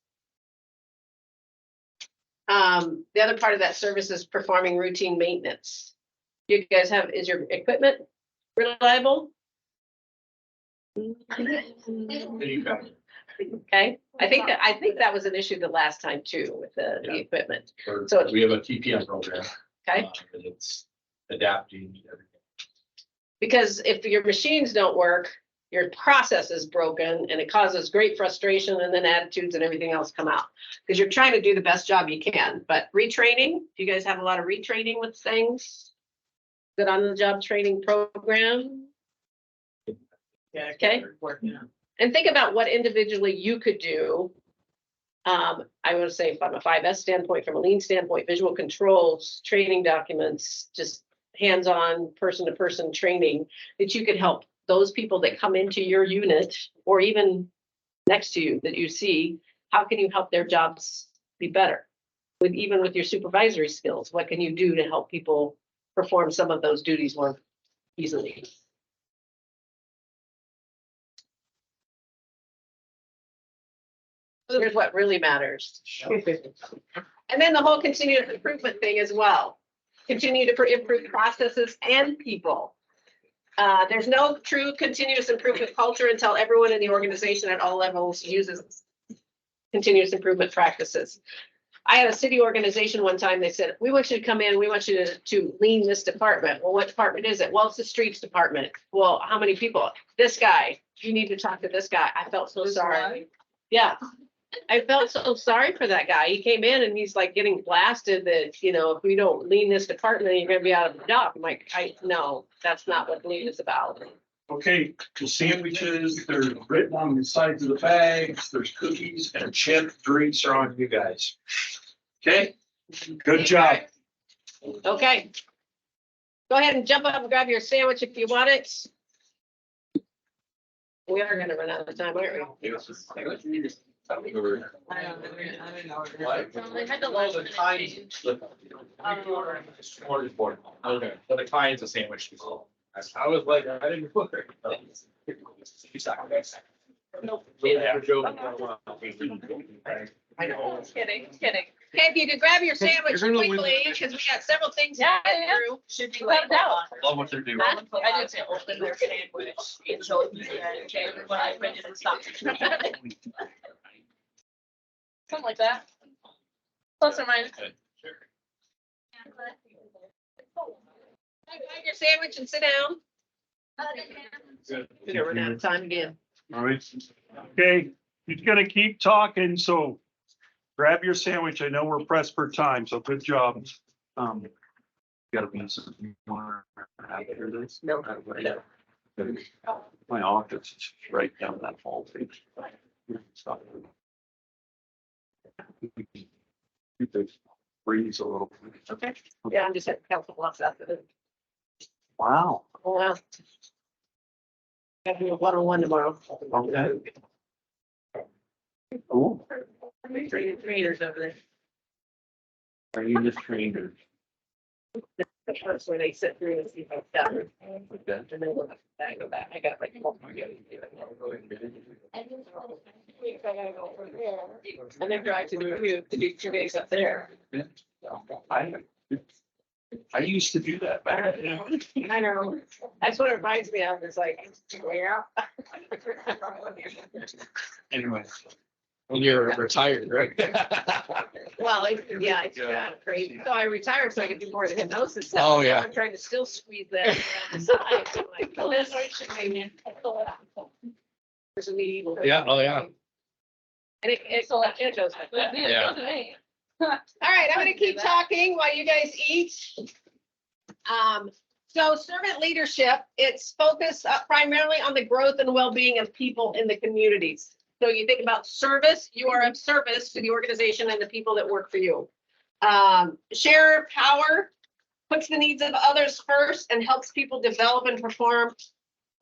The other part of that service is performing routine maintenance. You guys is your equipment reliable? Okay, I think that was an issue the last time too with the equipment. So we have a TPM program. Okay. And it's adapting everything. Because if your machines don't work, your process is broken and it causes great frustration, and then attitudes and everything else come out. Because you're trying to do the best job you can, but retraining, do you guys have a lot of retraining with things? Good on the job training program? Yeah. Okay. And think about what individually you could do. I would say from a 5S standpoint, from a lean standpoint, visual controls, training documents, just hands-on person-to-person training that you could help those people that come into your unit or even next to you that you see. How can you help their jobs be better? Even with your supervisory skills, what can you do to help people perform some of those duties more easily? Here's what really matters. And then the whole continuous improvement thing as well. Continue to improve processes and people. There's no true continuous improvement culture until everyone in the organization at all levels uses continuous improvement practices. I had a city organization one time, they said, we want you to come in, we want you to lean this department. Well, what department is it? Well, it's the streets department. Well, how many people? This guy, you need to talk to this guy. I felt so sorry. Yeah. I felt so sorry for that guy. He came in and he's like getting blasted that, you know, if we don't lean this department, you're gonna be out of the job. I'm like, no, that's not what lean is about. Okay, the sandwiches, they're written on the sides of the bags, there's cookies and chip drinks are on you guys. Okay, good job. Okay. Go ahead and jump up and grab your sandwich if you want it. We are gonna run out of time, aren't we? I had to learn the time. Okay, but the client's a sandwich. I was like, I didn't put it. Nope. I know. Kidding. Okay, if you could grab your sandwich quickly, because we got several things to get through. Should be let out. Love what they're doing. I did say open their sandwich. And so he said, okay, when I read it, and stop. Something like that. Plus or minus. Grab your sandwich and sit down. We're gonna run out of time again. All right. Okay, he's gonna keep talking, so grab your sandwich. I know we're pressed for time, so good job. Gotta be something more after this. No. My office is right down that hall. Breeze a little. Okay. Yeah, I'm just at Council Bluffs after this. Wow. Oh, wow. Got to do a 1-on-1 tomorrow. Okay. Cool. Trainers over there. Are you the trainer? That's where they sit through and see if I've done it. And then we'll go back. I got like 4 more to do. I gotta go over there. And then drive to do 2 days up there. I used to do that back. I know. That's what it reminds me of. It's like, yeah. Anyway. When you're retired, right? Well, it's kind of crazy. So I retired so I could do more of the hypnosis stuff. Oh, yeah. I'm trying to still squeeze that around the side. I'm like, oh, that's right. There's a medieval. Yeah, oh, yeah. And it goes like that. Yeah. All right, I'm gonna keep talking while you guys eat. So servant leadership, it's focused primarily on the growth and well-being of people in the communities. So you think about service, you are of service to the organization and the people that work for you. Share power, puts the needs of others first and helps people develop and perform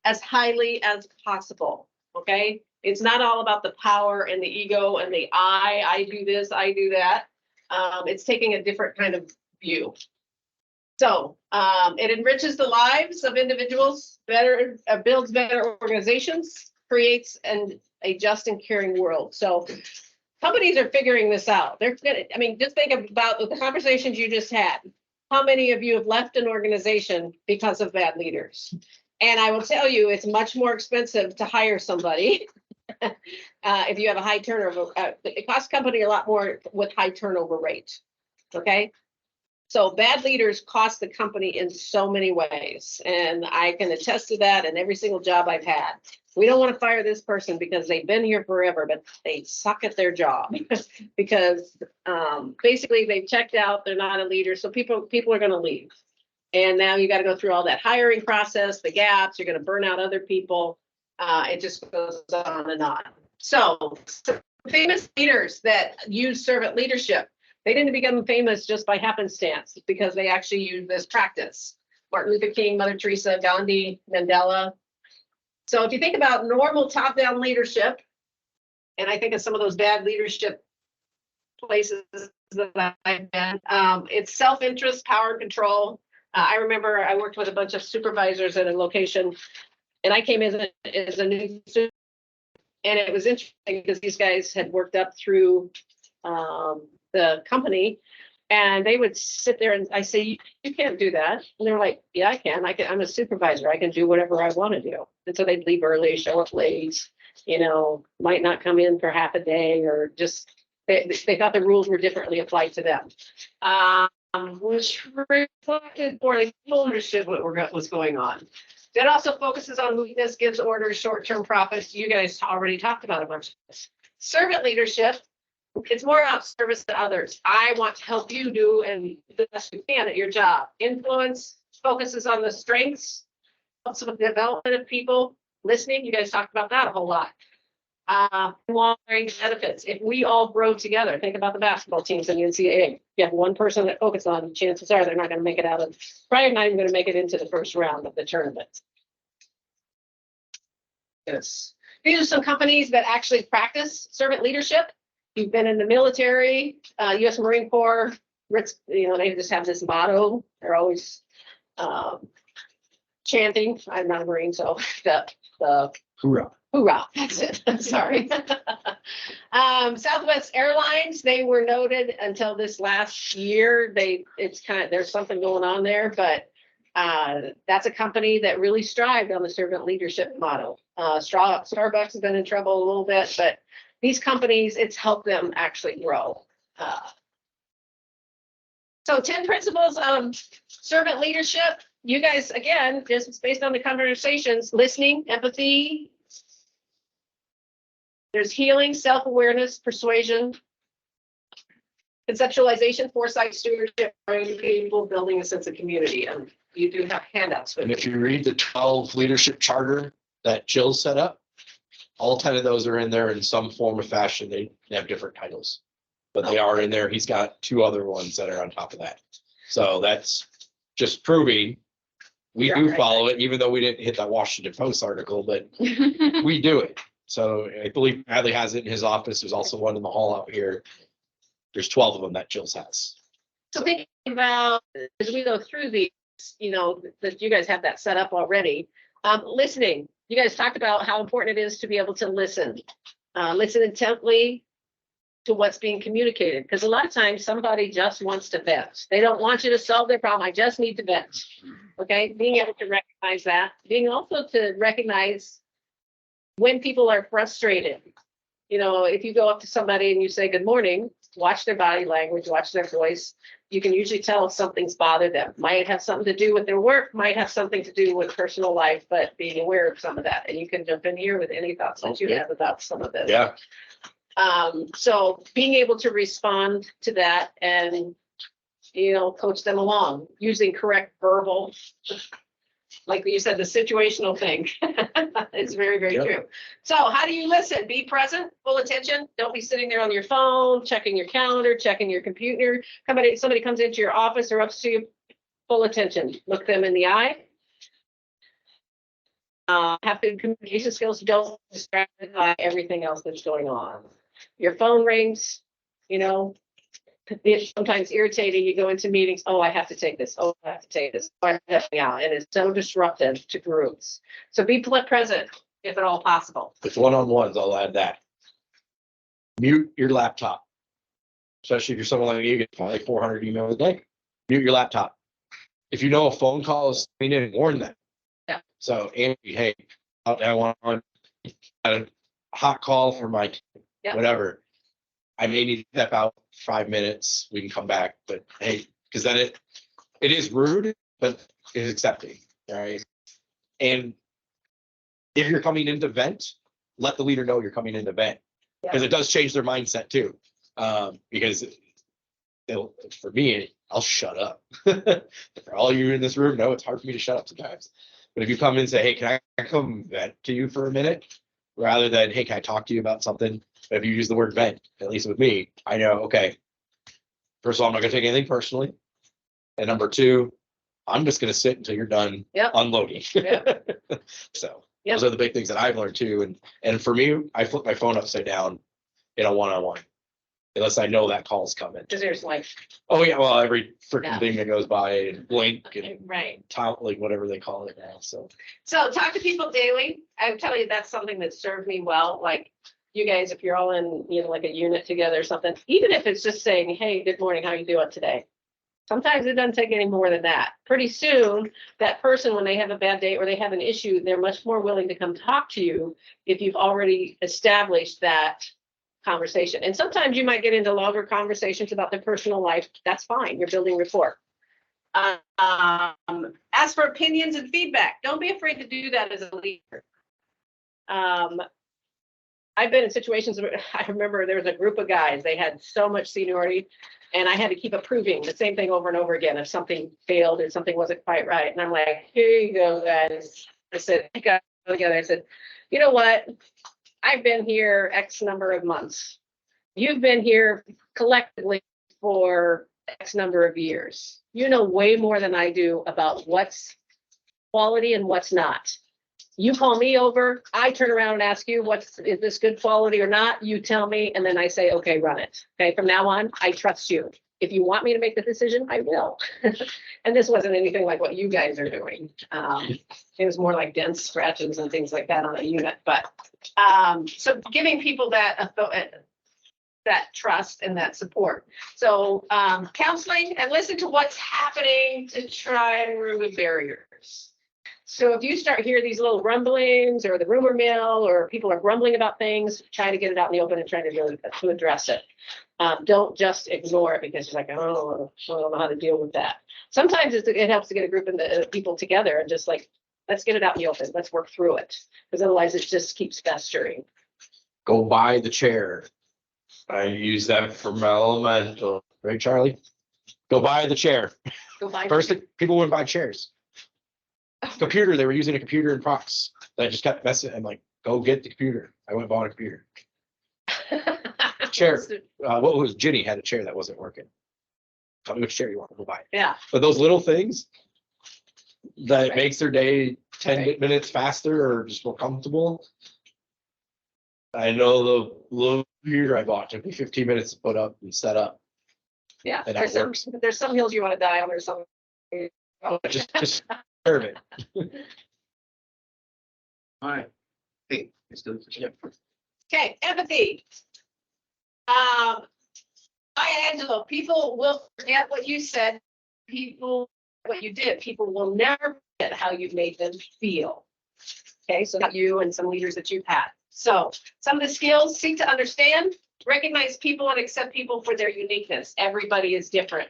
as highly as possible, okay? It's not all about the power and the ego and the I do this, I do that. It's taking a different kind of view. So it enriches the lives of individuals, better builds better organizations, creates a just and caring world. So companies are figuring this out. They're gonna, I mean, just think about the conversations you just had. How many of you have left an organization because of bad leaders? And I will tell you, it's much more expensive to hire somebody if you have a high turnover. It costs company a lot more with high turnover rate. Okay. So bad leaders cost the company in so many ways, and I can attest to that in every single job I've had. We don't want to fire this person because they've been here forever, but they suck at their job because basically they've checked out, they're not a leader, so people are going to leave. And now you got to go through all that hiring process, the gaps, you're going to burn out other people. It just goes on and on. So famous leaders that use servant leadership, they didn't become famous just by happenstance because they actually used this practice. Martin Luther King, Mother Teresa, Gandhi, Mandela. So if you think about normal top-down leadership, and I think of some of those bad leadership places that I've been, it's self-interest, power, and control. I remember I worked with a bunch of supervisors at a location, and I came as a new supervisor, and it was interesting because these guys had worked up through the company, and they would sit there and I say, you can't do that. And they're like, yeah, I can. I'm a supervisor. I can do whatever I want to do. And so they'd leave early, show up late, might not come in for half a day, or just, they thought the rules were differently applied to them. Which reflected poorly, people understood what was going on. That also focuses on weakness, gives orders, short-term profits. You guys already talked about a bunch of this. Servant leadership, it's more about service to others. I want to help you do and the best you can at your job. Influence focuses on the strengths, helps with the development of people. Listening, you guys talked about that a whole lot. Long-range benefits. If we all grow together, think about the basketball teams in the NCAA. You have one person that focuses on, chances are they're not going to make it out of, probably not even going to make it into the first round of the tournament. Yes. These are some companies that actually practice servant leadership. You've been in the military, U.S. Marine Corps, they just have this motto. They're always chanting. I'm not a Marine, so the Hoorah. Hoorah, that's it. I'm sorry. Southwest Airlines, they were noted until this last year. There's something going on there, but that's a company that really strived on the servant leadership model. Starbucks has been in trouble a little bit, but these companies, it's helped them actually grow. So 10 principles of servant leadership. You guys, again, just based on the conversations, listening, empathy. There's healing, self-awareness, persuasion, conceptualization, foresight, stewardship, people, building a sense of community. And you do have handouts. And if you read the 12 leadership charter that Jill set up, all 10 of those are in there in some form or fashion. They have different titles, but they are in there. He's got 2 other ones that are on top of that. So that's just proving we do follow it, even though we didn't hit that Washington Post article, but we do it. So I believe Bradley has it in his office. There's also one in the hall out here. There's 12 of them that Jill's has. So thinking about, as we go through these, that you guys have that set up already. Listening, you guys talked about how important it is to be able to listen. Listen intently to what's being communicated, because a lot of times somebody just wants to vent. They don't want you to solve their problem. I just need to vent. Okay, being able to recognize that, being also to recognize when people are frustrated. If you go up to somebody and you say good morning, watch their body language, watch their voice. You can usually tell if something's bothered them. Might have something to do with their work, might have something to do with personal life, but being aware of some of that. And you can jump in here with any thoughts that you have about some of this. Yeah. So being able to respond to that and, coach them along using correct verbal, like you said, the situational thing. It's very, very true. So how do you listen? Be present, full attention. Don't be sitting there on your phone, checking your calendar, checking your computer. Somebody comes into your office or up to you, full attention. Look them in the eye. Have good communication skills. Don't be distracted by everything else that's going on. Your phone rings, it's sometimes irritating. You go into meetings. Oh, I have to take this. Oh, I have to take this. Oh, yeah, it is so disruptive to groups. So be present if at all possible. With one-on-ones, I'll add that. Mute your laptop, especially if you're someone like you get probably 400 emails a day. Mute your laptop. If you know a phone call is coming in, warn them. Yeah. So, Andy, hey, I want a hot call for my whatever. I may need to step out 5 minutes. We can come back, but hey, Because then it is rude, but it is accepting, right? And if you're coming in to vent, let the leader know you're coming in to vent. Because it does change their mindset too. Because for me, I'll shut up. For all you in this room know it's hard for me to shut up sometimes. But if you come in and say, hey, can I come vent to you for a minute? Rather than, hey, can I talk to you about something? If you use the word vent, at least with me, I know, okay, first of all, I'm not gonna take anything personally. And number two, I'm just gonna sit until you're done unloading. So those are the big things that I've learned too. And for me, I flip my phone upside down in a one-on-one. Unless I know that call's coming. Because there's like, Oh yeah, well, every freaking thing that goes by and blink and right. like whatever they call it now. So Talk to people daily. I'm telling you, that's something that served me well. Like you guys, if you're all in, like a unit together or something, even if it's just saying, hey, good morning, how you doing today? Sometimes it doesn't take any more than that. Pretty soon, that person, when they have a bad day or they have an issue, they're much more willing to come talk to you if you've already established that conversation. And sometimes you might get into longer conversations about their personal life. That's fine. You're building rapport. Ask for opinions and feedback. Don't be afraid to do that as a leader. I've been in situations where I remember there was a group of guys, they had so much seniority and I had to keep approving the same thing over and over again if something failed or something wasn't quite right. And I'm like, here you go, guys. I said, together. I said, you know what? I've been here X number of months. You've been here collectively for X number of years. You know way more than I do about what's quality and what's not. You call me over, I turn around and ask you, is this good quality or not? You tell me, and then I say, okay, run it. Okay, from now on, I trust you. If you want me to make the decision, I will. And this wasn't anything like what you guys are doing. It was more like dense scratches and things like that on a unit. But so giving people that trust and that support. So counseling and listen to what's happening to try and remove barriers. So if you start hearing these little rumblings or the rumor mill or people are grumbling about things, try to get it out in the open and try to address it. Don't just ignore it because you're like, oh, I don't know how to deal with that. Sometimes it helps to get a group of people together and just like, let's get it out in the open. Let's work through it. Because otherwise it just keeps festering. go buy the chair. I use that for my elemental, right, Charlie? Go buy the chair. Go buy. First, people wouldn't buy chairs. Computer, they were using a computer in procs. I just kept messing. I'm like, go get the computer. I went and bought a computer. Chair. What was Ginny had a chair that wasn't working. Tell me which chair you want to go buy. Yeah. But those little things that makes their day 10 minutes faster or just more comfortable. I know the little computer I bought took me 15 minutes to put up and set up. Yeah. And that works. There's some hills you want to die on or some. Just serve it. All right. Hey, let's do it. Yep. Okay, empathy. Maya Angelou, people will forget what you said. People, what you did. People will never forget how you made them feel. Okay, so not you and some leaders that you've had. So some of the skills: seek to understand, recognize people, and accept people for their uniqueness. Everybody is different.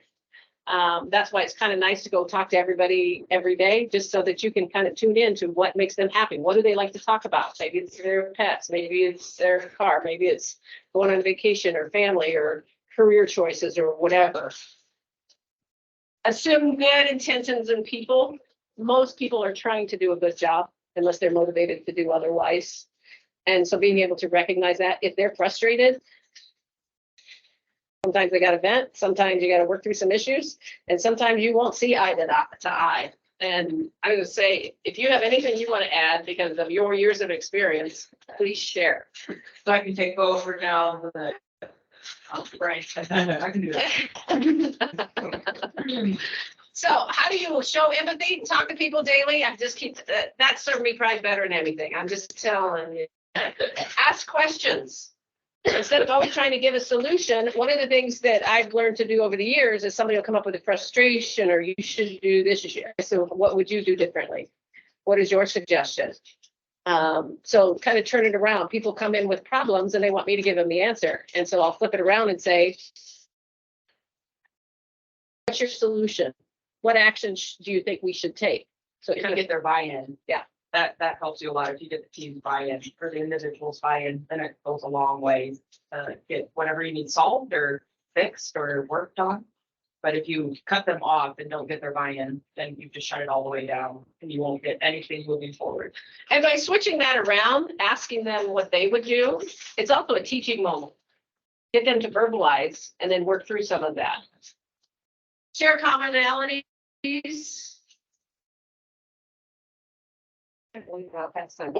That's why it's kind of nice to go talk to everybody every day, just so that you can kind of tune in to what makes them happy. What do they like to talk about? Maybe it's their pets, maybe it's their car, maybe it's going on vacation or family or career choices or whatever. Assume good intentions in people. Most people are trying to do a good job unless they're motivated to do otherwise. And so being able to recognize that if they're frustrated, sometimes they got to vent, sometimes you got to work through some issues, and sometimes you won't see eye to eye. And I would say, if you have anything you want to add because of your years of experience, please share. So I can take over now. Right. I can do it. So how do you show empathy? Talk to people daily. I just keep that served me probably better than anything. I'm just telling you. Ask questions. Instead of always trying to give a solution, one of the things that I've learned to do over the years is somebody will come up with a frustration or you should do this. So what would you do differently? What is your suggestion? So kind of turn it around. People come in with problems and they want me to give them the answer. And so I'll flip it around and say, What's your solution? What action do you think we should take? So If kind you of get their buy-in. Yeah. That helps you a lot. If you get the team's buy-in or the individual's buy-in, then it goes a long way to get whatever you need solved or fixed or worked on. But if you cut them off and don't get their buy-in, then you just shut it all the way down and you won't get anything moving forward. And by switching that around, asking them what they would do, it's also a teaching moment. Get them to verbalize and then work through some of that. Share commonalities. I believe I'll pass time.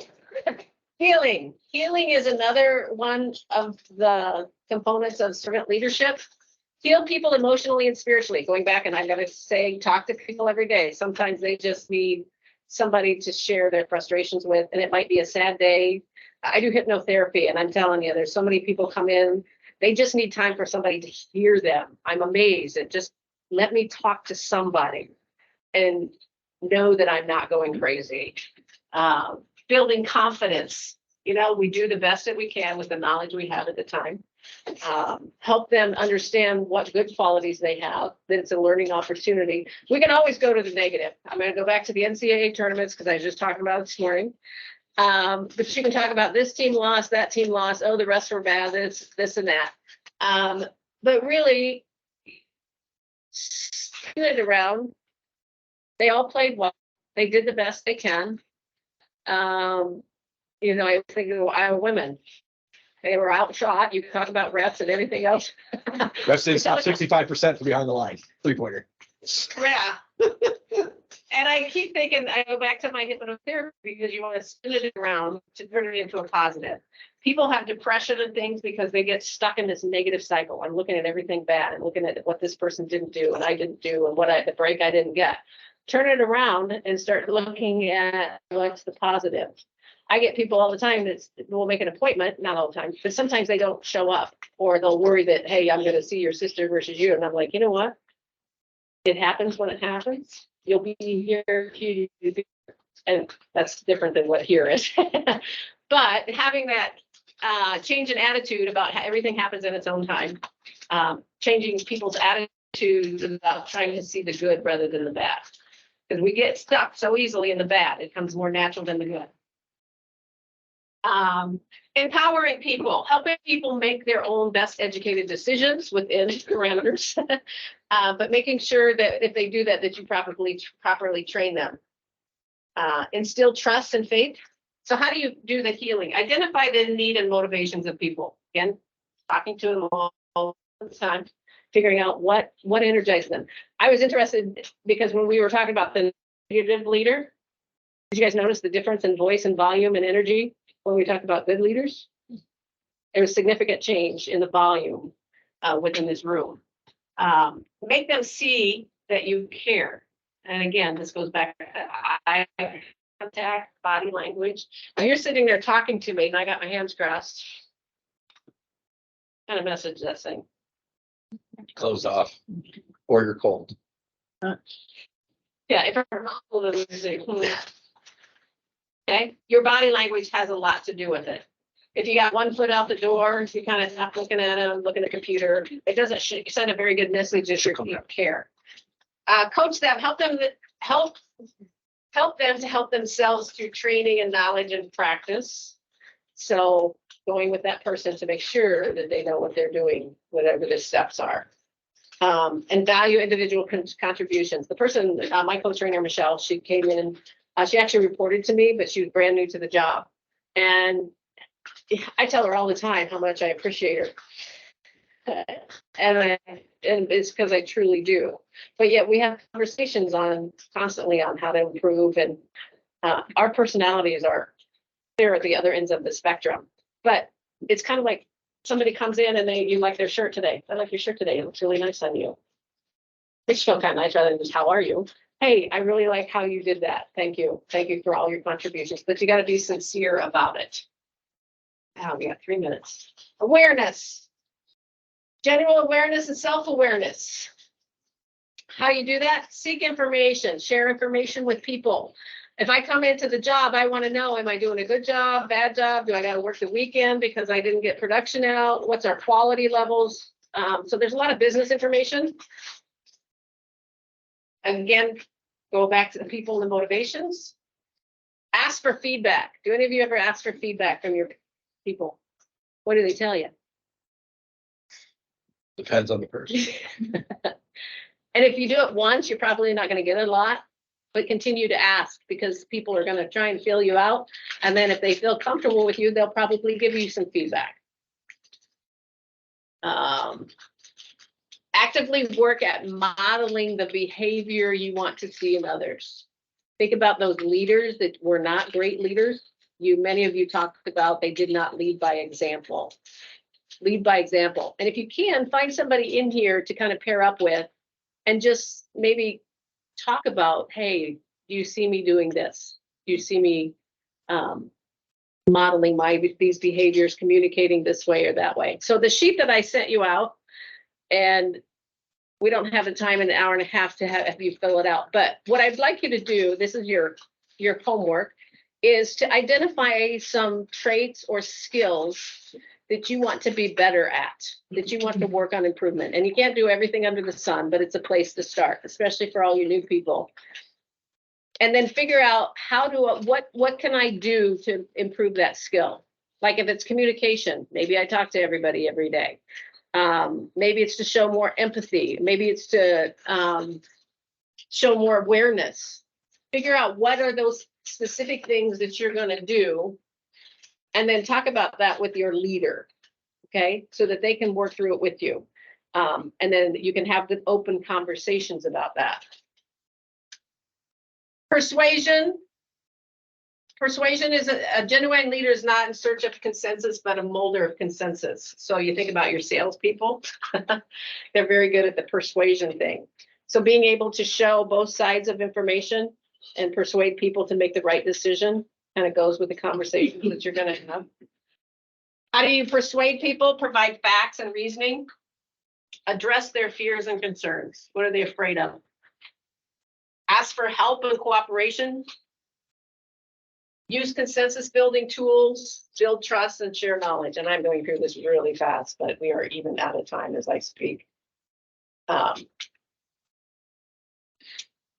Healing. Healing is another one of the components of servant leadership. Heal people emotionally and spiritually. Going back, and I gotta say, talk to people every day. Sometimes they just need somebody to share their frustrations with, and it might be a sad day. I do hypnotherapy, and I'm telling you, there's so many people come in, they just need time for somebody to hear them. I'm amazed. It just let me talk to somebody and know that I'm not going crazy. Building confidence. You know, we do the best that we can with the knowledge we have at the time. Help them understand what good qualities they have, that it's a learning opportunity. We can always go to the negative. I'm going to go back to the NCAA tournaments because I was just talking about it this morning. But you can talk about this team lost, that team lost, oh, the rest were bad, this and that. But really, spin it around. They all played well. They did the best they can. You know, I think of Iowa women. They were outshot. You can talk about reps and everything else. Rest is 65% from behind the line, 3-pointer. Yeah. And I keep thinking, I go back to my hypnotherapy because you want to spin it around to turn it into a positive. People have depression and things because they get stuck in this negative cycle. I'm looking at everything bad and looking at what this person didn't do and I didn't do and the break I didn't get. Turn it around and start looking at what's the positive. I get people all the time that will make an appointment, not all the time, but sometimes they don't show up or they'll worry that, hey, I'm going to see your sister versus you. And I'm like, you know what? It happens when it happens. You'll be here, and that's different than what here is. But having that change in attitude about how everything happens in its own time, changing people's attitude about trying to see the good rather than the bad. Because we get stuck so easily in the bad, it comes more natural than the good. Empowering people, helping people make their own best educated decisions within parameters, but making sure that if they do that, that you properly train them. Instill trust and faith. So how do you do the healing? Identify the need and motivations of people. Again, talking to them all the time, figuring out what energizes them. I was interested because when we were talking about the negative leader, did you guys notice the difference in voice and volume and energy? When we talk about good leaders, there was significant change in the volume within this room. Make them see that you care. And again, this goes back to eye contact, body language. Now you're sitting there talking to me and I got my hands crossed. What kind of message that thing? Closed off, or you're cold. Yeah, if I'm cold, okay, your body language has a lot to do with it. If you got 1 foot out the door, if you kind of stop looking at them, looking at the computer, it doesn't send a very good message if you care. Coach them, help them to help themselves through training and knowledge and practice. So going with that person to make sure that they know what they're doing, whatever the steps are. And value individual contributions. The person, my co-trainer, Michelle, she came in, she actually reported to me, but she was brand new to the job. And I tell her all the time how much I appreciate her. And it's because I truly do. But yet we have conversations constantly on how to improve. And our personalities they're at the other ends of the spectrum. But it's kind of like somebody comes in and you like their shirt today. I like your shirt today. It looks really nice on you. It should feel kind of nice rather than just, how are you? Hey, I really like how you did that. Thank you. Thank you for all your contributions. But you got to be sincere about it. Now we got 3 minutes. Awareness. General awareness and self-awareness. How you do that? Seek information. Share information with people. If I come into the job, I want to know, am I doing a good job, bad job? Do I got to work the weekend because I didn't get production out? What's our quality levels? So there's a lot of business information. Again, go back to the people and the motivations. Ask for feedback. Do any of you ever ask for feedback from your people? What do they tell you? Depends on the person. And if you do it once, you're probably not going to get a lot, but continue to ask because people are going to try and fill you out. And then if they feel comfortable with you, they'll probably give you some feedback. Actively work at modeling the behavior you want to see in others. Think about those leaders that were not great leaders. Many of you talked about they did not lead by example. Lead by example. And if you can, find somebody in here to kind of pair up with and just maybe talk about, hey, do you see me doing this? Do you see me modeling these behaviors, communicating this way or that way? So the sheet that I sent you out, and we don't have the time in an hour and a half to have you fill it out. But what I'd like you to do, this is your homework, is to identify some traits or skills that you want to be better at, that you want to work on improvement. And you can't do everything under the sun, but it's a place to start, especially for all you new people. And then figure out what can I do to improve that skill? Like if it's communication, maybe I talk to everybody every day. Maybe it's to show more empathy. Maybe it's to show more awareness. Figure out what are those specific things that you're going to do, and then talk about that with your leader, okay? So that they can work through it with you. And then you can have the open conversations about that. Persuasion. Persuasion is a genuine leader is not in search of consensus, but a molder of consensus. So you think about your salespeople, they're very good at the persuasion thing. So being able to show both sides of information and persuade people to make the right decision kind of goes with the conversations that you're going to have. How do you persuade people? Provide facts and reasoning. Address their fears and concerns. What are they afraid of? Ask for help and cooperation. Use consensus building tools, build trust and share knowledge. And I'm going through this really fast, but we are even out of time as I speak.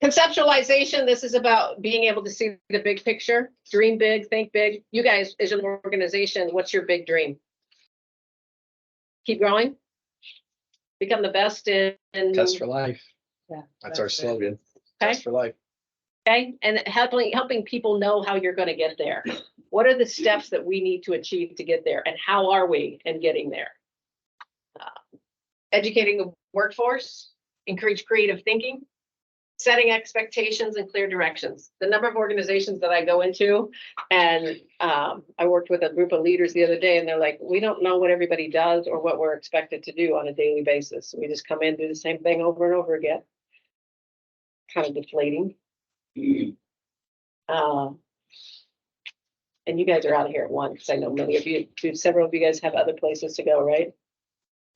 Conceptualization, this is about being able to see the big picture, dream big, think big. You guys, as an organization, what's your big dream? Keep growing? Become the best in... Test for life. Yeah. That's our slogan. Okay. Test for life. Okay, and helping people know how you're going to get there. What are the steps that we need to achieve to get there, and how are we in getting there? Educating the workforce, encourage creative thinking, setting expectations and clear directions. The number of organizations that I go into, and I worked with a group of leaders the other day, and they're like, we don't know what everybody does or what we're expected to do on a daily basis. We just come in, do the same thing over and over again. Kind of deflating. And you guys are out of here at 1 because I know many of you, several of you guys have other places to go, right?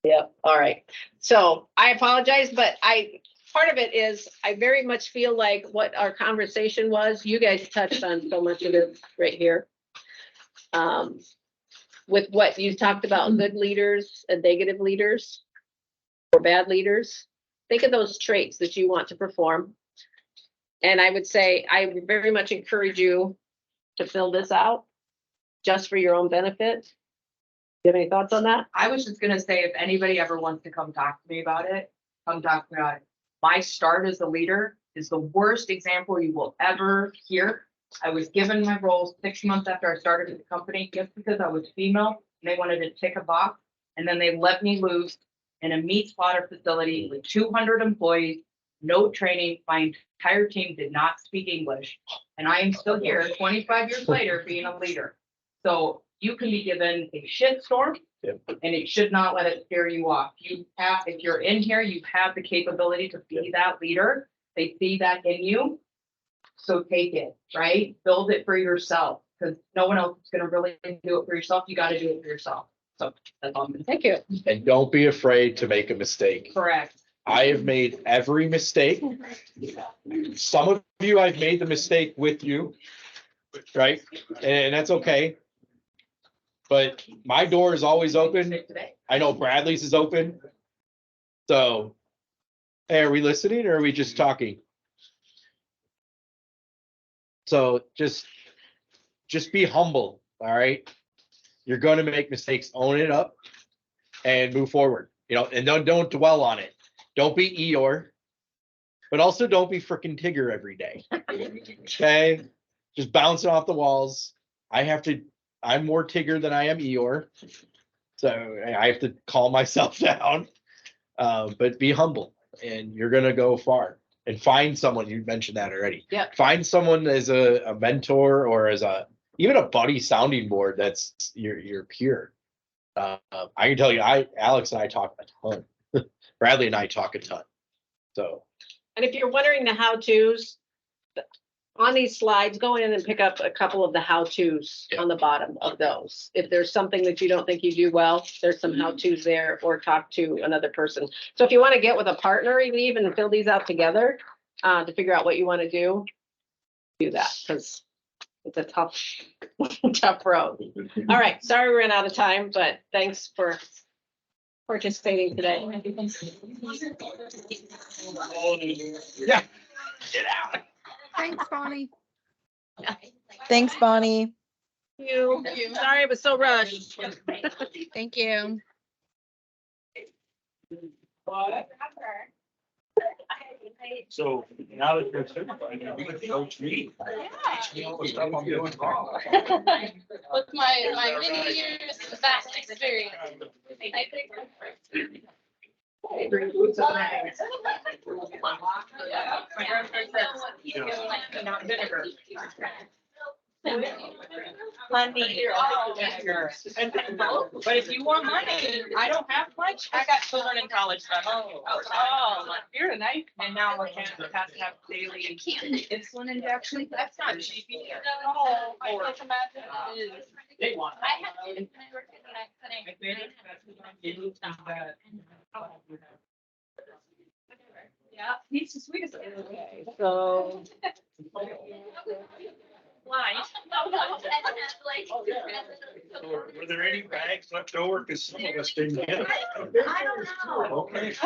Yep. All right. So I apologize, but part of it is I very much feel like what our conversation was, you guys touched on so much of it right here. With what you talked about, good leaders and negative leaders or bad leaders. Think of those traits that you want to perform. And I would say, I very much encourage you to fill this out just for your own benefit. Do you have any thoughts on that? I was just gonna say, if anybody ever wants to come talk to me about it, come talk to me about it. My start as a leader is the worst example you will ever hear. I was given my role 6 months after I started at the company, just because I was female, and they wanted to tick a box, and then they let me loose in a meat slaughter facility with 200 employees, no training. My entire team did not speak English, and I am still here 25 years later being a leader. So you can be given a shitstorm, and it should not let it scare you off. You have, if you're in here, you have the capability to be that leader. They see that in you. So take it, right? Build it for yourself, because no one else is going to really do it for yourself. You got to do it for yourself. So that's all I'm going to say. Thank you. And don't be afraid to make a mistake. Correct. I have made every mistake. Some of you, I've made the mistake with you, right? And that's okay. But my door is always open. I know Bradley's is open. So, hey, are we listening or are we just talking? So just be humble, all right? You're gonna make mistakes, own it up and move forward, you know, and don't dwell on it. Don't be Eeyore, but also don't be freaking Tigger every day. Okay? Just bouncing off the walls. I'm more Tigger than I am Eeyore. So I have to calm myself down. But be humble and you're gonna go far. And find someone, you mentioned that already. Yeah. Find someone as a mentor or as even a buddy sounding board that's your peer. I can tell you, Alex and I talk a ton. Bradley and I talk a ton. So. And if you're wondering the how-tos, on these slides, go in and pick up a couple of the how-tos on the bottom of those. If there's something that you don't think you do well, there's some how-tos there, or talk to another person. So if you want to get with a partner, even fill these out together to figure out what you want to do that, because it's a tough road. All right, sorry we ran out of time, but thanks for participating today. Yeah. Get out. Thanks, Bonnie. Thanks, Bonnie. Thank you. Sorry it was so rushed. Thank you. So now that you're supervisor, you can coach me. Teach me all the stuff I'm doing wrong. With my many years of vast experience. I think. Honey. But if you want money, I don't have much. I got children in college. You're nice. And now I have to have daily insulin injection. That's not cheap. No, I can't imagine it is. They want. I have to, when I worked in the Yeah. He's the sweetest. So. Why? Were there any bags left over? Because some of us didn't get it. I don't know. Okay.